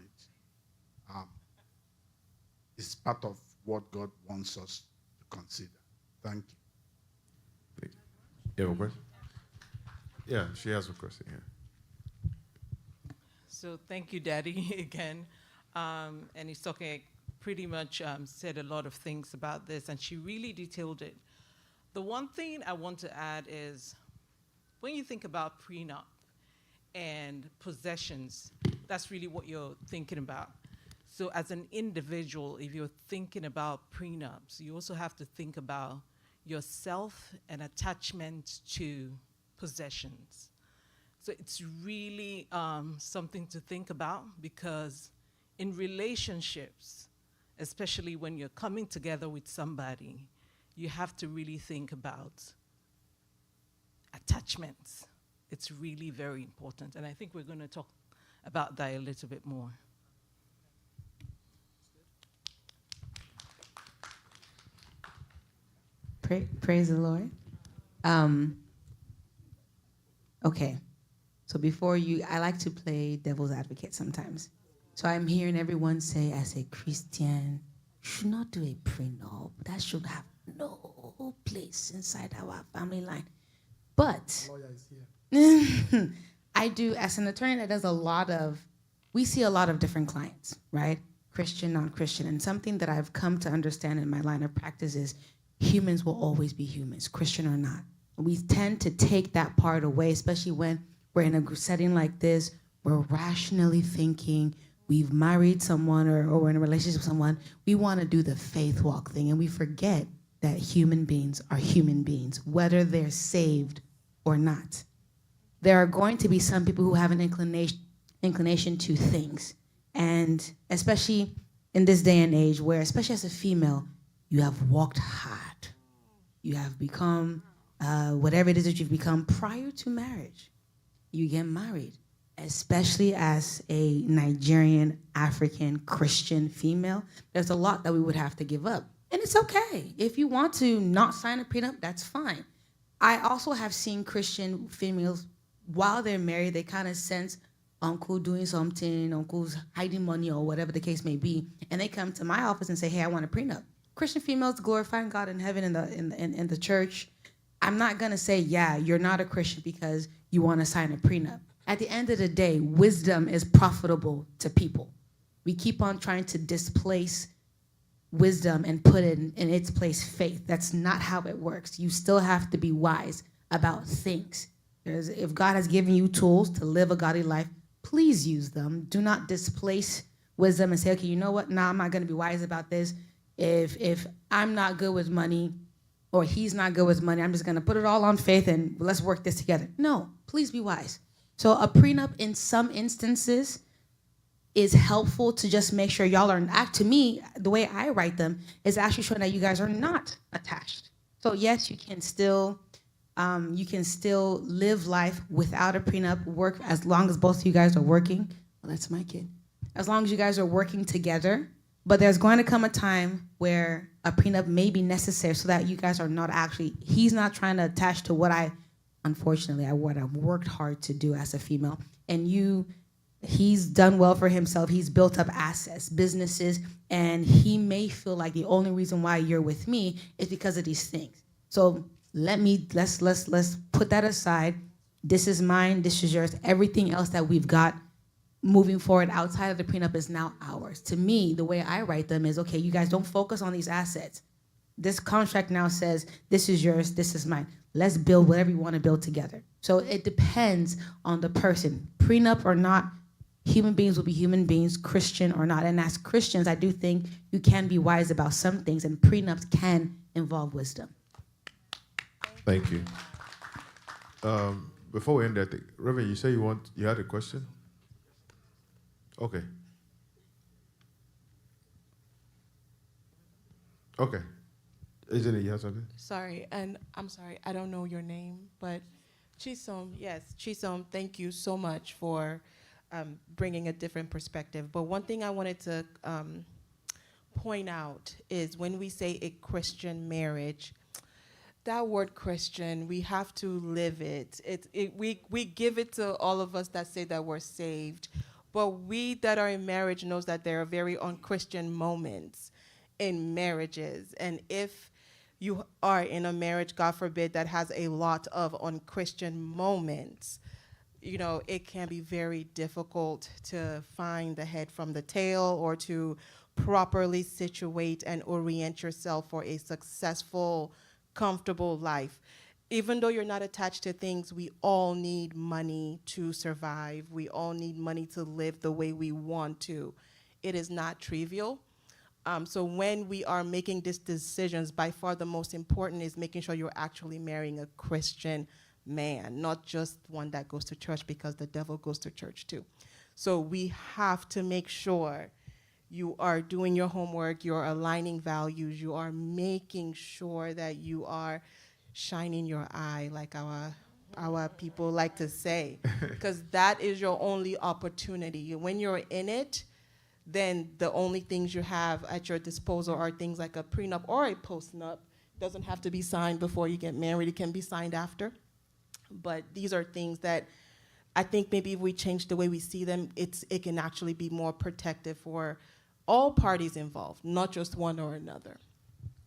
is part of what God wants us to consider. Thank you. You have a question? Yeah, she has a question here. So thank you, Daddy, again. And he's talking, pretty much said a lot of things about this, and she really detailed it. The one thing I want to add is, when you think about prenup and possessions, that's really what you're thinking about. So as an individual, if you're thinking about prenups, you also have to think about yourself and attachment to possessions. So it's really something to think about, because in relationships, especially when you're coming together with somebody, you have to really think about attachments. It's really very important. And I think we're going to talk about that a little bit more. Praise the Lord. Okay. So I like to play devil's advocate sometimes. So I'm hearing everyone say, as a Christian, should not do a prenup. That should have no place inside our family line. But Lawyer is here. I do, as an attorney that does we see a lot of different clients, right? Christian, non-Christian. And something that I've come to understand in my line of practice is humans will always be humans, Christian or not. We tend to take that part away, especially when we're in a setting like this. We're rationally thinking. We've married someone or we're in a relationship with someone. We want to do the faith walk thing, and we forget that human beings are human beings, whether they're saved or not. There are going to be some people who have an inclination to things, and especially in this day and age where, especially as a female, you have walked hard. You have become whatever it is that you've become prior to marriage. You get married, especially as a Nigerian, African, Christian female. There's a lot that we would have to give up. And it's okay. If you want to not sign a prenup, that's fine. I also have seen Christian females, while they're married, they kind of sense uncle doing something, uncle's hiding money or whatever the case may be, and they come to my office and say, hey, I want a prenup. Christian females glorifying God in heaven in the church. I'm not going to say, yeah, you're not a Christian because you want to sign a prenup. At the end of the day, wisdom is profitable to people. We keep on trying to displace wisdom and put in its place faith. That's not how it works. You still have to be wise about things. If God has given you tools to live a godly life, please use them. Do not displace wisdom and say, okay, you know what? Nah, I'm not going to be wise about this. If I'm not good with money or he's not good with money, I'm just going to put it all on faith and let's work this together. No, please be wise. So a prenup in some instances is helpful to just make sure y'all are, to me, the way I write them is actually showing that you guys are not attached. So yes, you can still live life without a prenup, work as long as both of you guys are working. Well, that's my kid. As long as you guys are working together, But there's going to come a time where a prenup may be necessary so that you guys are not actually, he's not trying to attach to what I've worked hard to do as a female. And he's done well for himself. He's built up assets, businesses, and he may feel like the only reason why you're with me is because of these things. So let's put that aside. This is mine, this is yours. Everything else that we've got moving forward outside of the prenup is now ours. To me, the way I write them is, okay, you guys don't focus on these assets. This contract now says, this is yours, this is mine. Let's build whatever you want to build together. So it depends on the person. Prenup or not, human beings will be human beings, Christian or not. And as Christians, I do think you can be wise about some things, and prenups can involve wisdom. Thank you. Before we end that, Reverend, you say you had a question? Okay. Okay. Isn't it you have something? Sorry, and I'm sorry, I don't know your name, but Chisom, yes, Chisom, thank you so much for bringing a different perspective. But one thing I wanted to point out is when we say a Christian marriage, that word Christian, we have to live it. We give it to all of us that say that we're saved, but we that are in marriage knows that there are very unchristian moments in marriages. And if you are in a marriage, God forbid, that has a lot of unchristian moments, you know, it can be very difficult to find the head from the tail or to properly situate and orient yourself for a successful, comfortable life. Even though you're not attached to things, we all need money to survive. We all need money to live the way we want to. It is not trivial. So when we are making these decisions, by far the most important is making sure you're actually marrying a Christian man, not just one that goes to church, because the devil goes to church too. So we have to make sure you are doing your homework, you're aligning values, you are making sure that you are shining your eye, like our people like to say, because that is your only opportunity. When you're in it, then the only things you have at your disposal are things like a prenup or a postnup. Doesn't have to be signed before you get married, it can be signed after. But these are things that I think maybe if we change the way we see them, it can actually be more protective for all parties involved, not just one or another.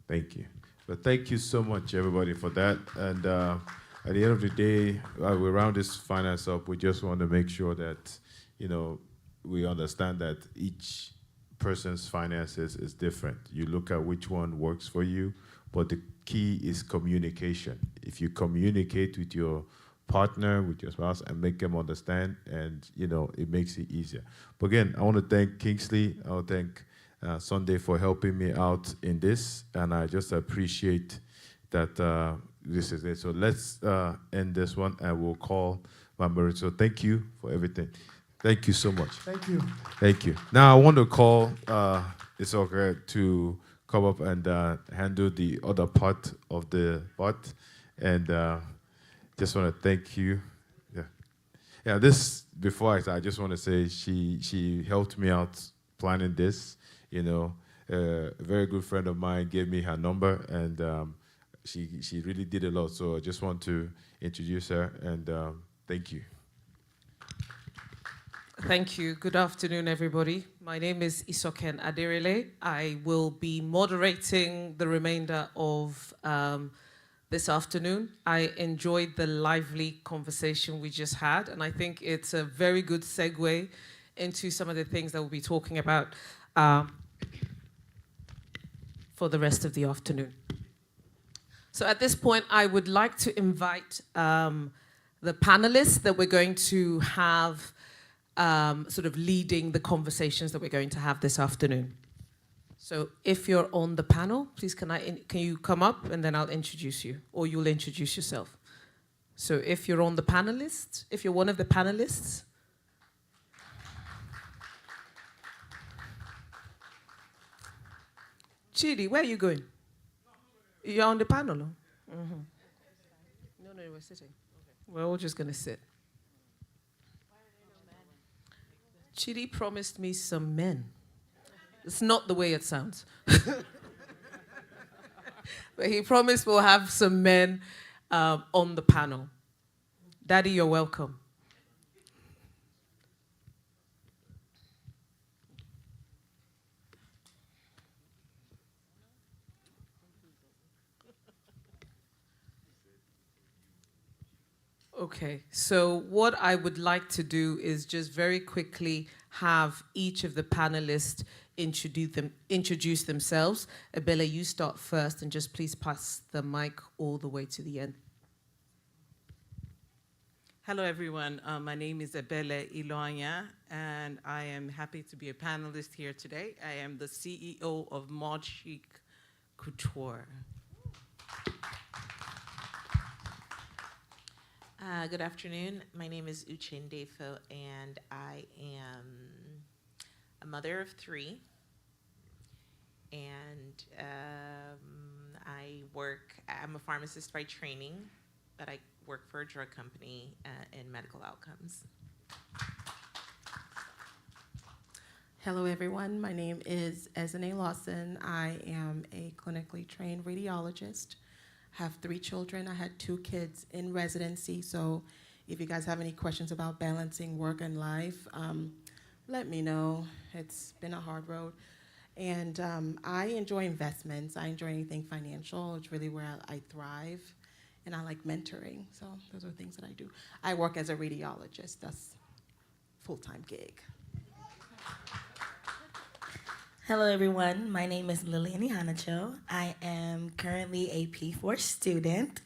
Thank you. But thank you so much, everybody, for that. And at the end of the day, we round this finance up. We just want to make sure that, you know, we understand that each person's finances is different. You look at which one works for you, but the key is communication. If you communicate with your partner, with your spouse, and make them understand, and you know, it makes it easier. But again, I want to thank Kingsley. I want to thank Sunday for helping me out in this, and I just appreciate that this is it. So let's end this one, and we'll call Mamari. So thank you for everything. Thank you so much. Thank you. Thank you. Now I want to call Isoka to come up and handle the other part of the part, and just want to thank you. Yeah. This before I just want to say she helped me out planning this. You know, a very good friend of mine gave me her number, and she really did a lot. So I just want to introduce her, and thank you. Thank you. Good afternoon, everybody. My name is Isoken Aderele. I will be moderating the remainder of this afternoon. I enjoyed the lively conversation we just had, and I think it's a very good segue into some of the things that we'll be talking about for the rest of the afternoon. So at this point, I would like to invite the panelists that we're going to have sort of leading the conversations that we're going to have this afternoon. So if you're on the panel, please can you come up, and then I'll introduce you, or you'll introduce yourself. So if you're on the panelists, if you're one of the panelists. Chidi, where are you going? You're on the panel? Mm-hmm. No, we're sitting. Okay. We're all just going to sit. Chidi promised me some men. It's not the way it sounds. But he promised we'll have some men on the panel. Daddy, you're welcome. Okay, so what I would like to do is just very quickly have each of the panelists introduce themselves. Abela, you start first, and just please pass the mic all the way to the end. Hello, everyone. My name is Abela Iloanya, and I am happy to be a panelist here today. I am the CEO of Mod Chic Couture. Good afternoon. My name is Uchin Defo, and I am a mother of 3. And I'm a pharmacist by training, but I work for a drug company in medical outcomes. Hello, everyone. My name is Ezine Lawson. I am a clinically trained radiologist. Have 3 children. I had 2 kids in residency, so if you guys have any questions about balancing work and life, let me know. It's been a hard road. And I enjoy investments. I enjoy anything financial. It's really where I thrive. And I like mentoring, so those are things that I do. I work as a radiologist. That's a full-time gig. Hello, everyone. My name is Lilian Ihanacho. I am currently a P4 student,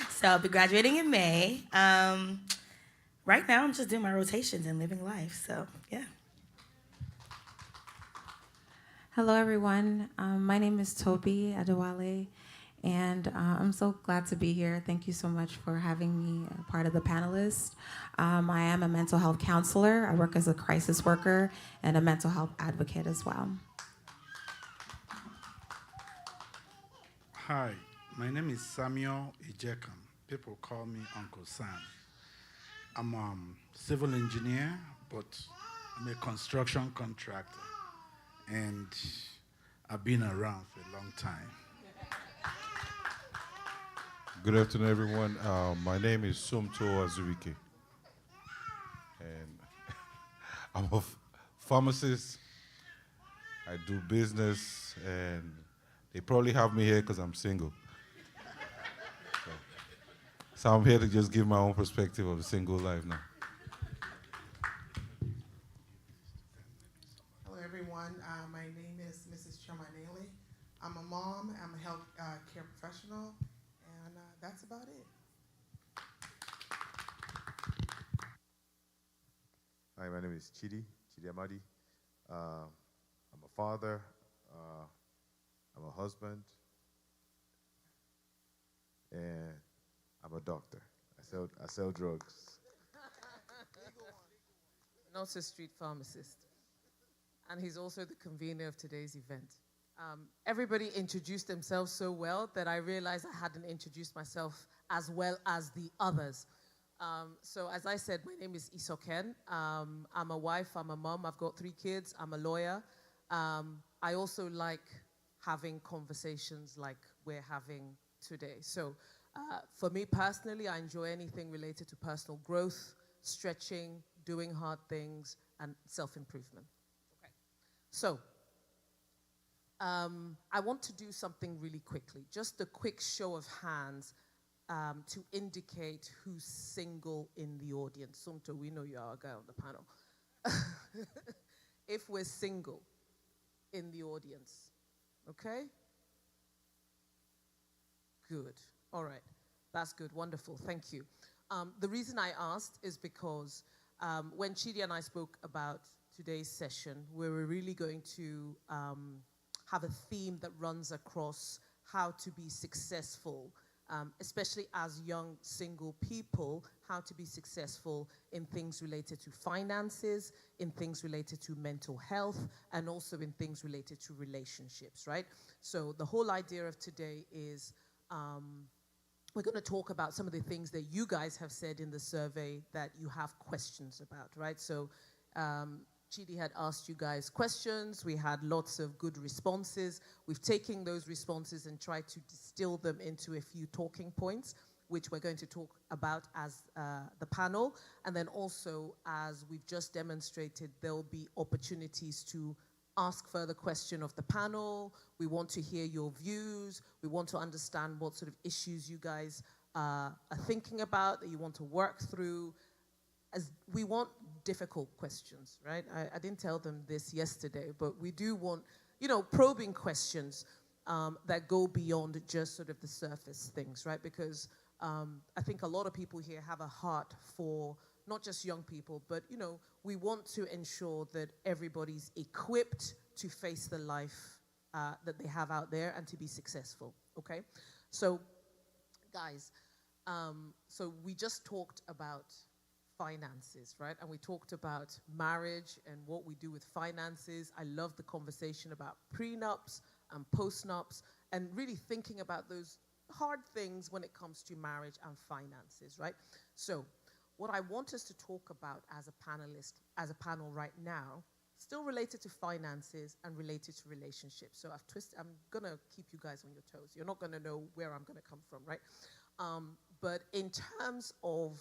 so I'll be graduating in May. Right now, I'm just doing my rotations and living life, so yeah. Hello, everyone. My name is Toby Adewale, and I'm so glad to be here. Thank you so much for having me part of the panelists. I am a mental health counselor. I work as a crisis worker and a mental health advocate as well. Hi, my name is Samuel Ejekam. People call me Uncle Sam. I'm a civil engineer, but I'm a construction contractor, and I've been around for a long time. Good afternoon, everyone. My name is Somto Azuike, and I'm a pharmacist. I do business, and they probably have me here because I'm single. So I'm here to just give my own perspective of the single life now. Hello, everyone. My name is Mrs. Chomanele. I'm a mom. I'm a health care professional, and that's about it. Hi, my name is Chidi Amadi. I'm a father. I'm a husband. And I'm a doctor. I sell drugs. Not a street pharmacist. And he's also the convener of today's event. Everybody introduced themselves so well that I realized I hadn't introduced myself as well as the others. So as I said, my name is Isoken. I'm a wife, I'm a mom, I've got 3 kids, I'm a lawyer. I also like having conversations like we're having today. So for me personally, I enjoy anything related to personal growth, stretching, doing hard things, and self-improvement. Okay. So I want to do something really quickly, just a quick show of hands to indicate who's single in the audience. Sumto, we know you are a guy on the panel. If we're single in the audience, okay? Good. All right. That's good. Wonderful. Thank you. The reason I asked is because when Chidi and I spoke about today's session, we were really going to have a theme that runs across how to be successful, especially as young single people, how to be successful in things related to finances, in things related to mental health, and also in things related to relationships, right? So the whole idea of today is we're going to talk about some of the things that you guys have said in the survey that you have questions about, right? So Chidi had asked you guys questions. We had lots of good responses. We've taken those responses and tried to distill them into a few talking points, which we're going to talk about as the panel. And then also, as we've just demonstrated, there'll be opportunities to ask further questions of the panel. We want to hear your views. We want to understand what sort of issues you guys are thinking about, that you want to work through. As we want difficult questions, right? I didn't tell them this yesterday, but we do want, probing questions that go beyond just sort of the surface things, right? Because I think a lot of people here have a heart for not just young people, but, we want to ensure that everybody's equipped to face the life that they have out there and to be successful, okay? So, guys, so we just talked about finances, right? And we talked about marriage and what we do with finances. I love the conversation about prenups and postnups and really thinking about those hard things when it comes to marriage and finances, right? So what I want us to talk about as a panel right now, still related to finances and related to relationships. So I'm gonna keep you guys on your toes. You're not gonna know where I'm gonna come from, right? But in terms of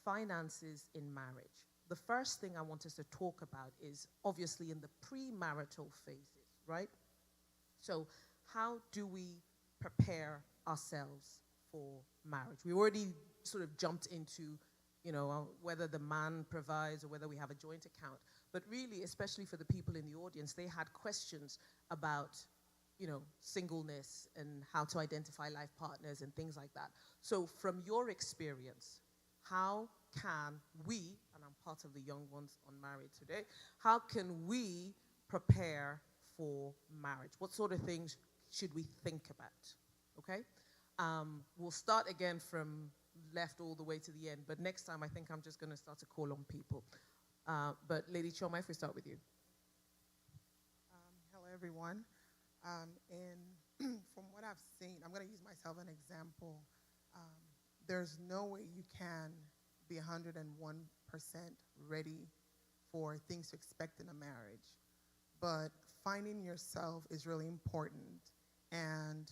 finances in marriage, the first thing I want us to talk about is obviously in the premarital phases, right? So how do we prepare ourselves for marriage? We already sort of jumped into, whether the man provides or whether we have a joint account. But really, especially for the people in the audience, they had questions about, singleness and how to identify life partners and things like that. So from your experience, how can we, and I'm part of the young ones on Married today, how can we prepare for marriage? What sort of things should we think about, okay? We'll start again from left all the way to the end, but next time I think I'm just gonna start to call on people. But Lady Choma, if we start with you. Hello, everyone. And from what I've seen, I'm gonna use myself as an example. There's no way you can be 101% ready for things to expect in a marriage. But finding yourself is really important, and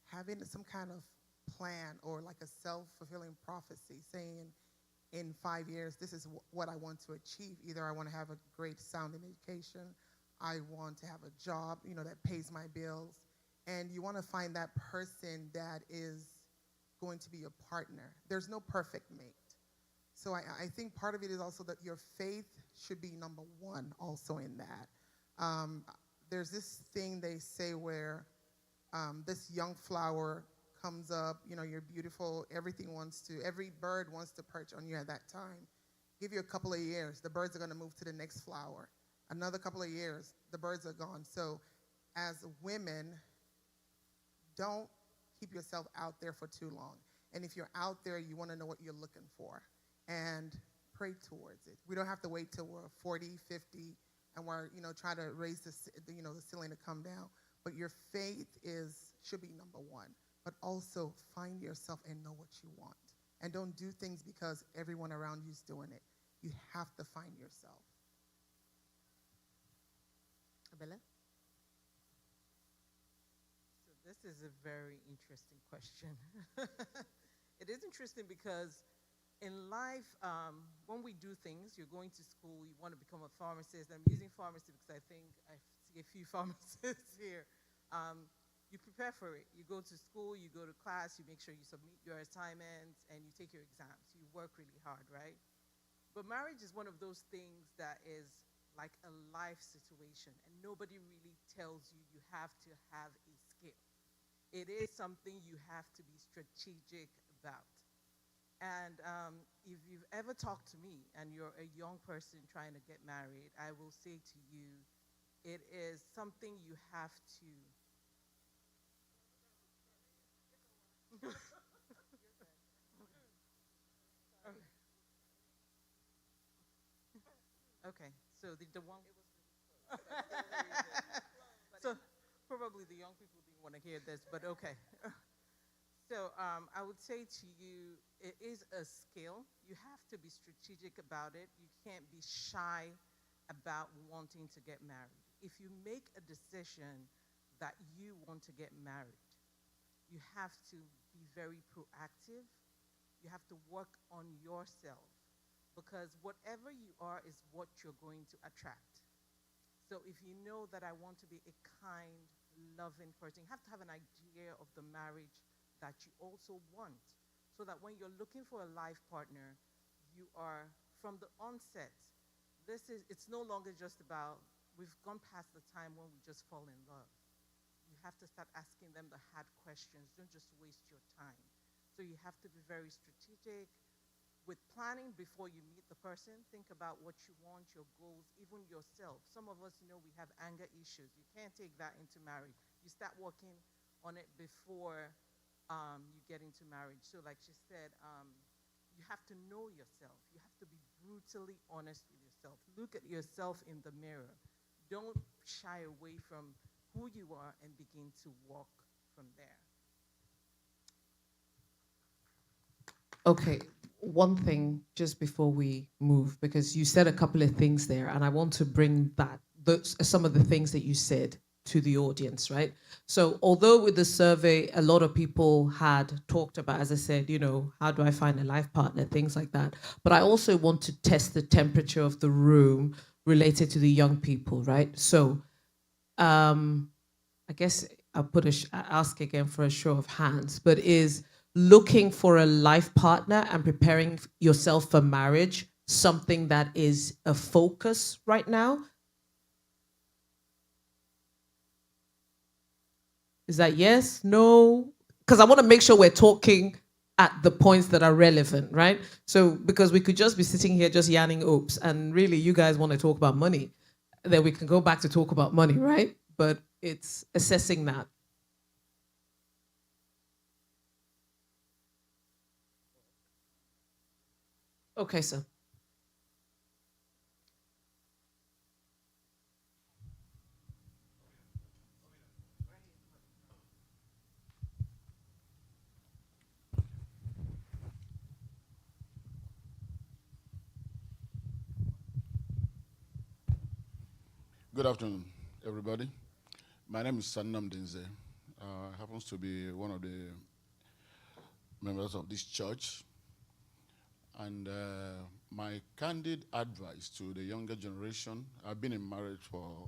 having some kind of plan or like a self-fulfilling prophecy saying in 5 years, this is what I want to achieve. Either I want to have a great sounding education, I want to have a job, that pays my bills. And you want to find that person that is going to be your partner. There's no perfect mate. So I think part of it is also that your faith should be number one also in that. There's this thing they say where this young flower comes up, you're beautiful, every bird wants to perch on you at that time. Give you a couple of years, the birds are gonna move to the next flower. Another couple of years, the birds are gone. So as women, don't keep yourself out there for too long. And if you're out there, you wanna know what you're looking for and pray towards it. We don't have to wait till we're 40, 50, and we're, try to raise the ceiling to come down. But your faith should be number one. But also find yourself and know what you want. And don't do things because everyone around you is doing it. You have to find yourself. Abella? So this is a very interesting question. It is interesting because in life, when we do things, you're going to school, you want to become a pharmacist. I'm using pharmacy because I think I see a few pharmacists here. You prepare for it. You go to school, you go to class, you make sure you submit your assignments, and you take your exams. You work really hard, right? But marriage is one of those things that is like a life situation, and nobody really tells you you have to have a skill. It is something you have to be strategic about. And if you've ever talked to me and you're a young person trying to get married, I will say to you, it is something you have to Okay, so the one. So probably the young people didn't want to hear this, but okay. So I would say to you, it is a skill. You have to be strategic about it. You can't be shy about wanting to get married. If you make a decision that you want to get married, you have to be very proactive. You have to work on yourself, because whatever you are is what you're going to attract. So if you know that I want to be a kind, loving person, you have to have an idea of the marriage that you also want, so that when you're looking for a life partner, you are, from the onset, it's no longer just about, we've gone past the time when we just fall in love. You have to start asking them the hard questions. Don't just waste your time. So you have to be very strategic with planning before you meet the person. Think about what you want, your goals, even yourself. Some of us, we have anger issues. You can't take that into marriage. You start working on it before you get into marriage. So like she said, you have to know yourself. You have to be brutally honest with yourself. Look at yourself in the mirror. Don't shy away from who you are and begin to walk from there. Okay, one thing just before we move, because you said a couple of things there, and I want to bring back some of the things that you said to the audience, right? So although with the survey, a lot of people had talked about, as I said, how do I find a life partner, things like that. But I also want to test the temperature of the room related to the young people, right? So I guess I'll ask again for a show of hands, but is looking for a life partner and preparing yourself for marriage something that is a focus right now? Is that yes, no? Because I want to make sure we're talking at the points that are relevant, right? So, because we could just be sitting here just yarning oops, and really you guys want to talk about money, then we can go back to talk about money, right? But it's assessing that. Okay, sir. Good afternoon, everybody. My name is Sannam Denze. I happens to be one of the members of this church. And my candid advice to the younger generation, I've been in marriage for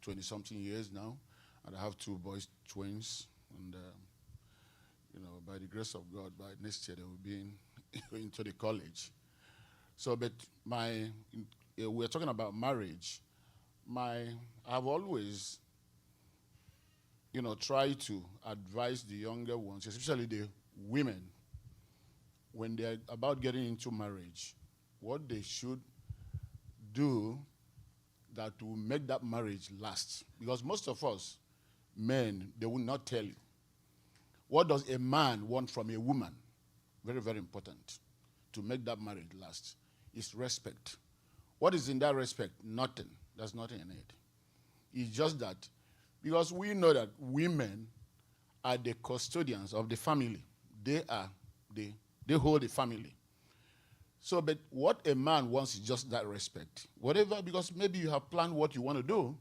20-something years now, and I have 2 boys, twins, and by the grace of God, by next year they will be going to the college. So, but we're talking about marriage. I've always, tried to advise the younger ones, especially the women, when they're about getting into marriage, what they should do that will make that marriage last. Because most of us, men, they will not tell you. What does a man want from a woman? Very, very important to make that marriage last. Is respect. What is in that respect? Nothing. There's nothing in it. It's just that, because we know that women are the custodians of the family. They hold the family. So, but what a man wants is just that respect. Whatever, because maybe you have planned what you want to do,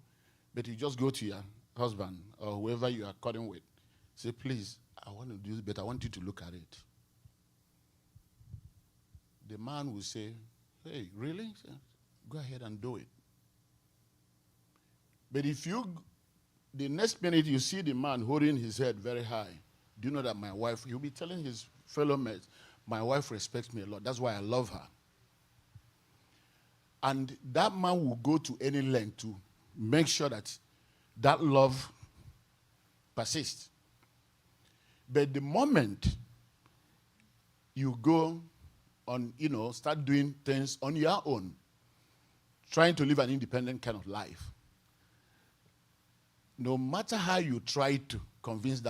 but you just go to your husband or whoever you are cutting with. Say, please, I want to do this, but I want you to look at it. The man will say, hey, really? Go ahead and do it. But if the next minute you see the man holding his head very high, do you know that my wife, he'll be telling his fellow mates, my wife respects me a lot. That's why I love her. And that man will go to any length to make sure that that love persists. But the moment you go on, start doing things on your own, trying to live an independent kind of life, no matter how you try to convince that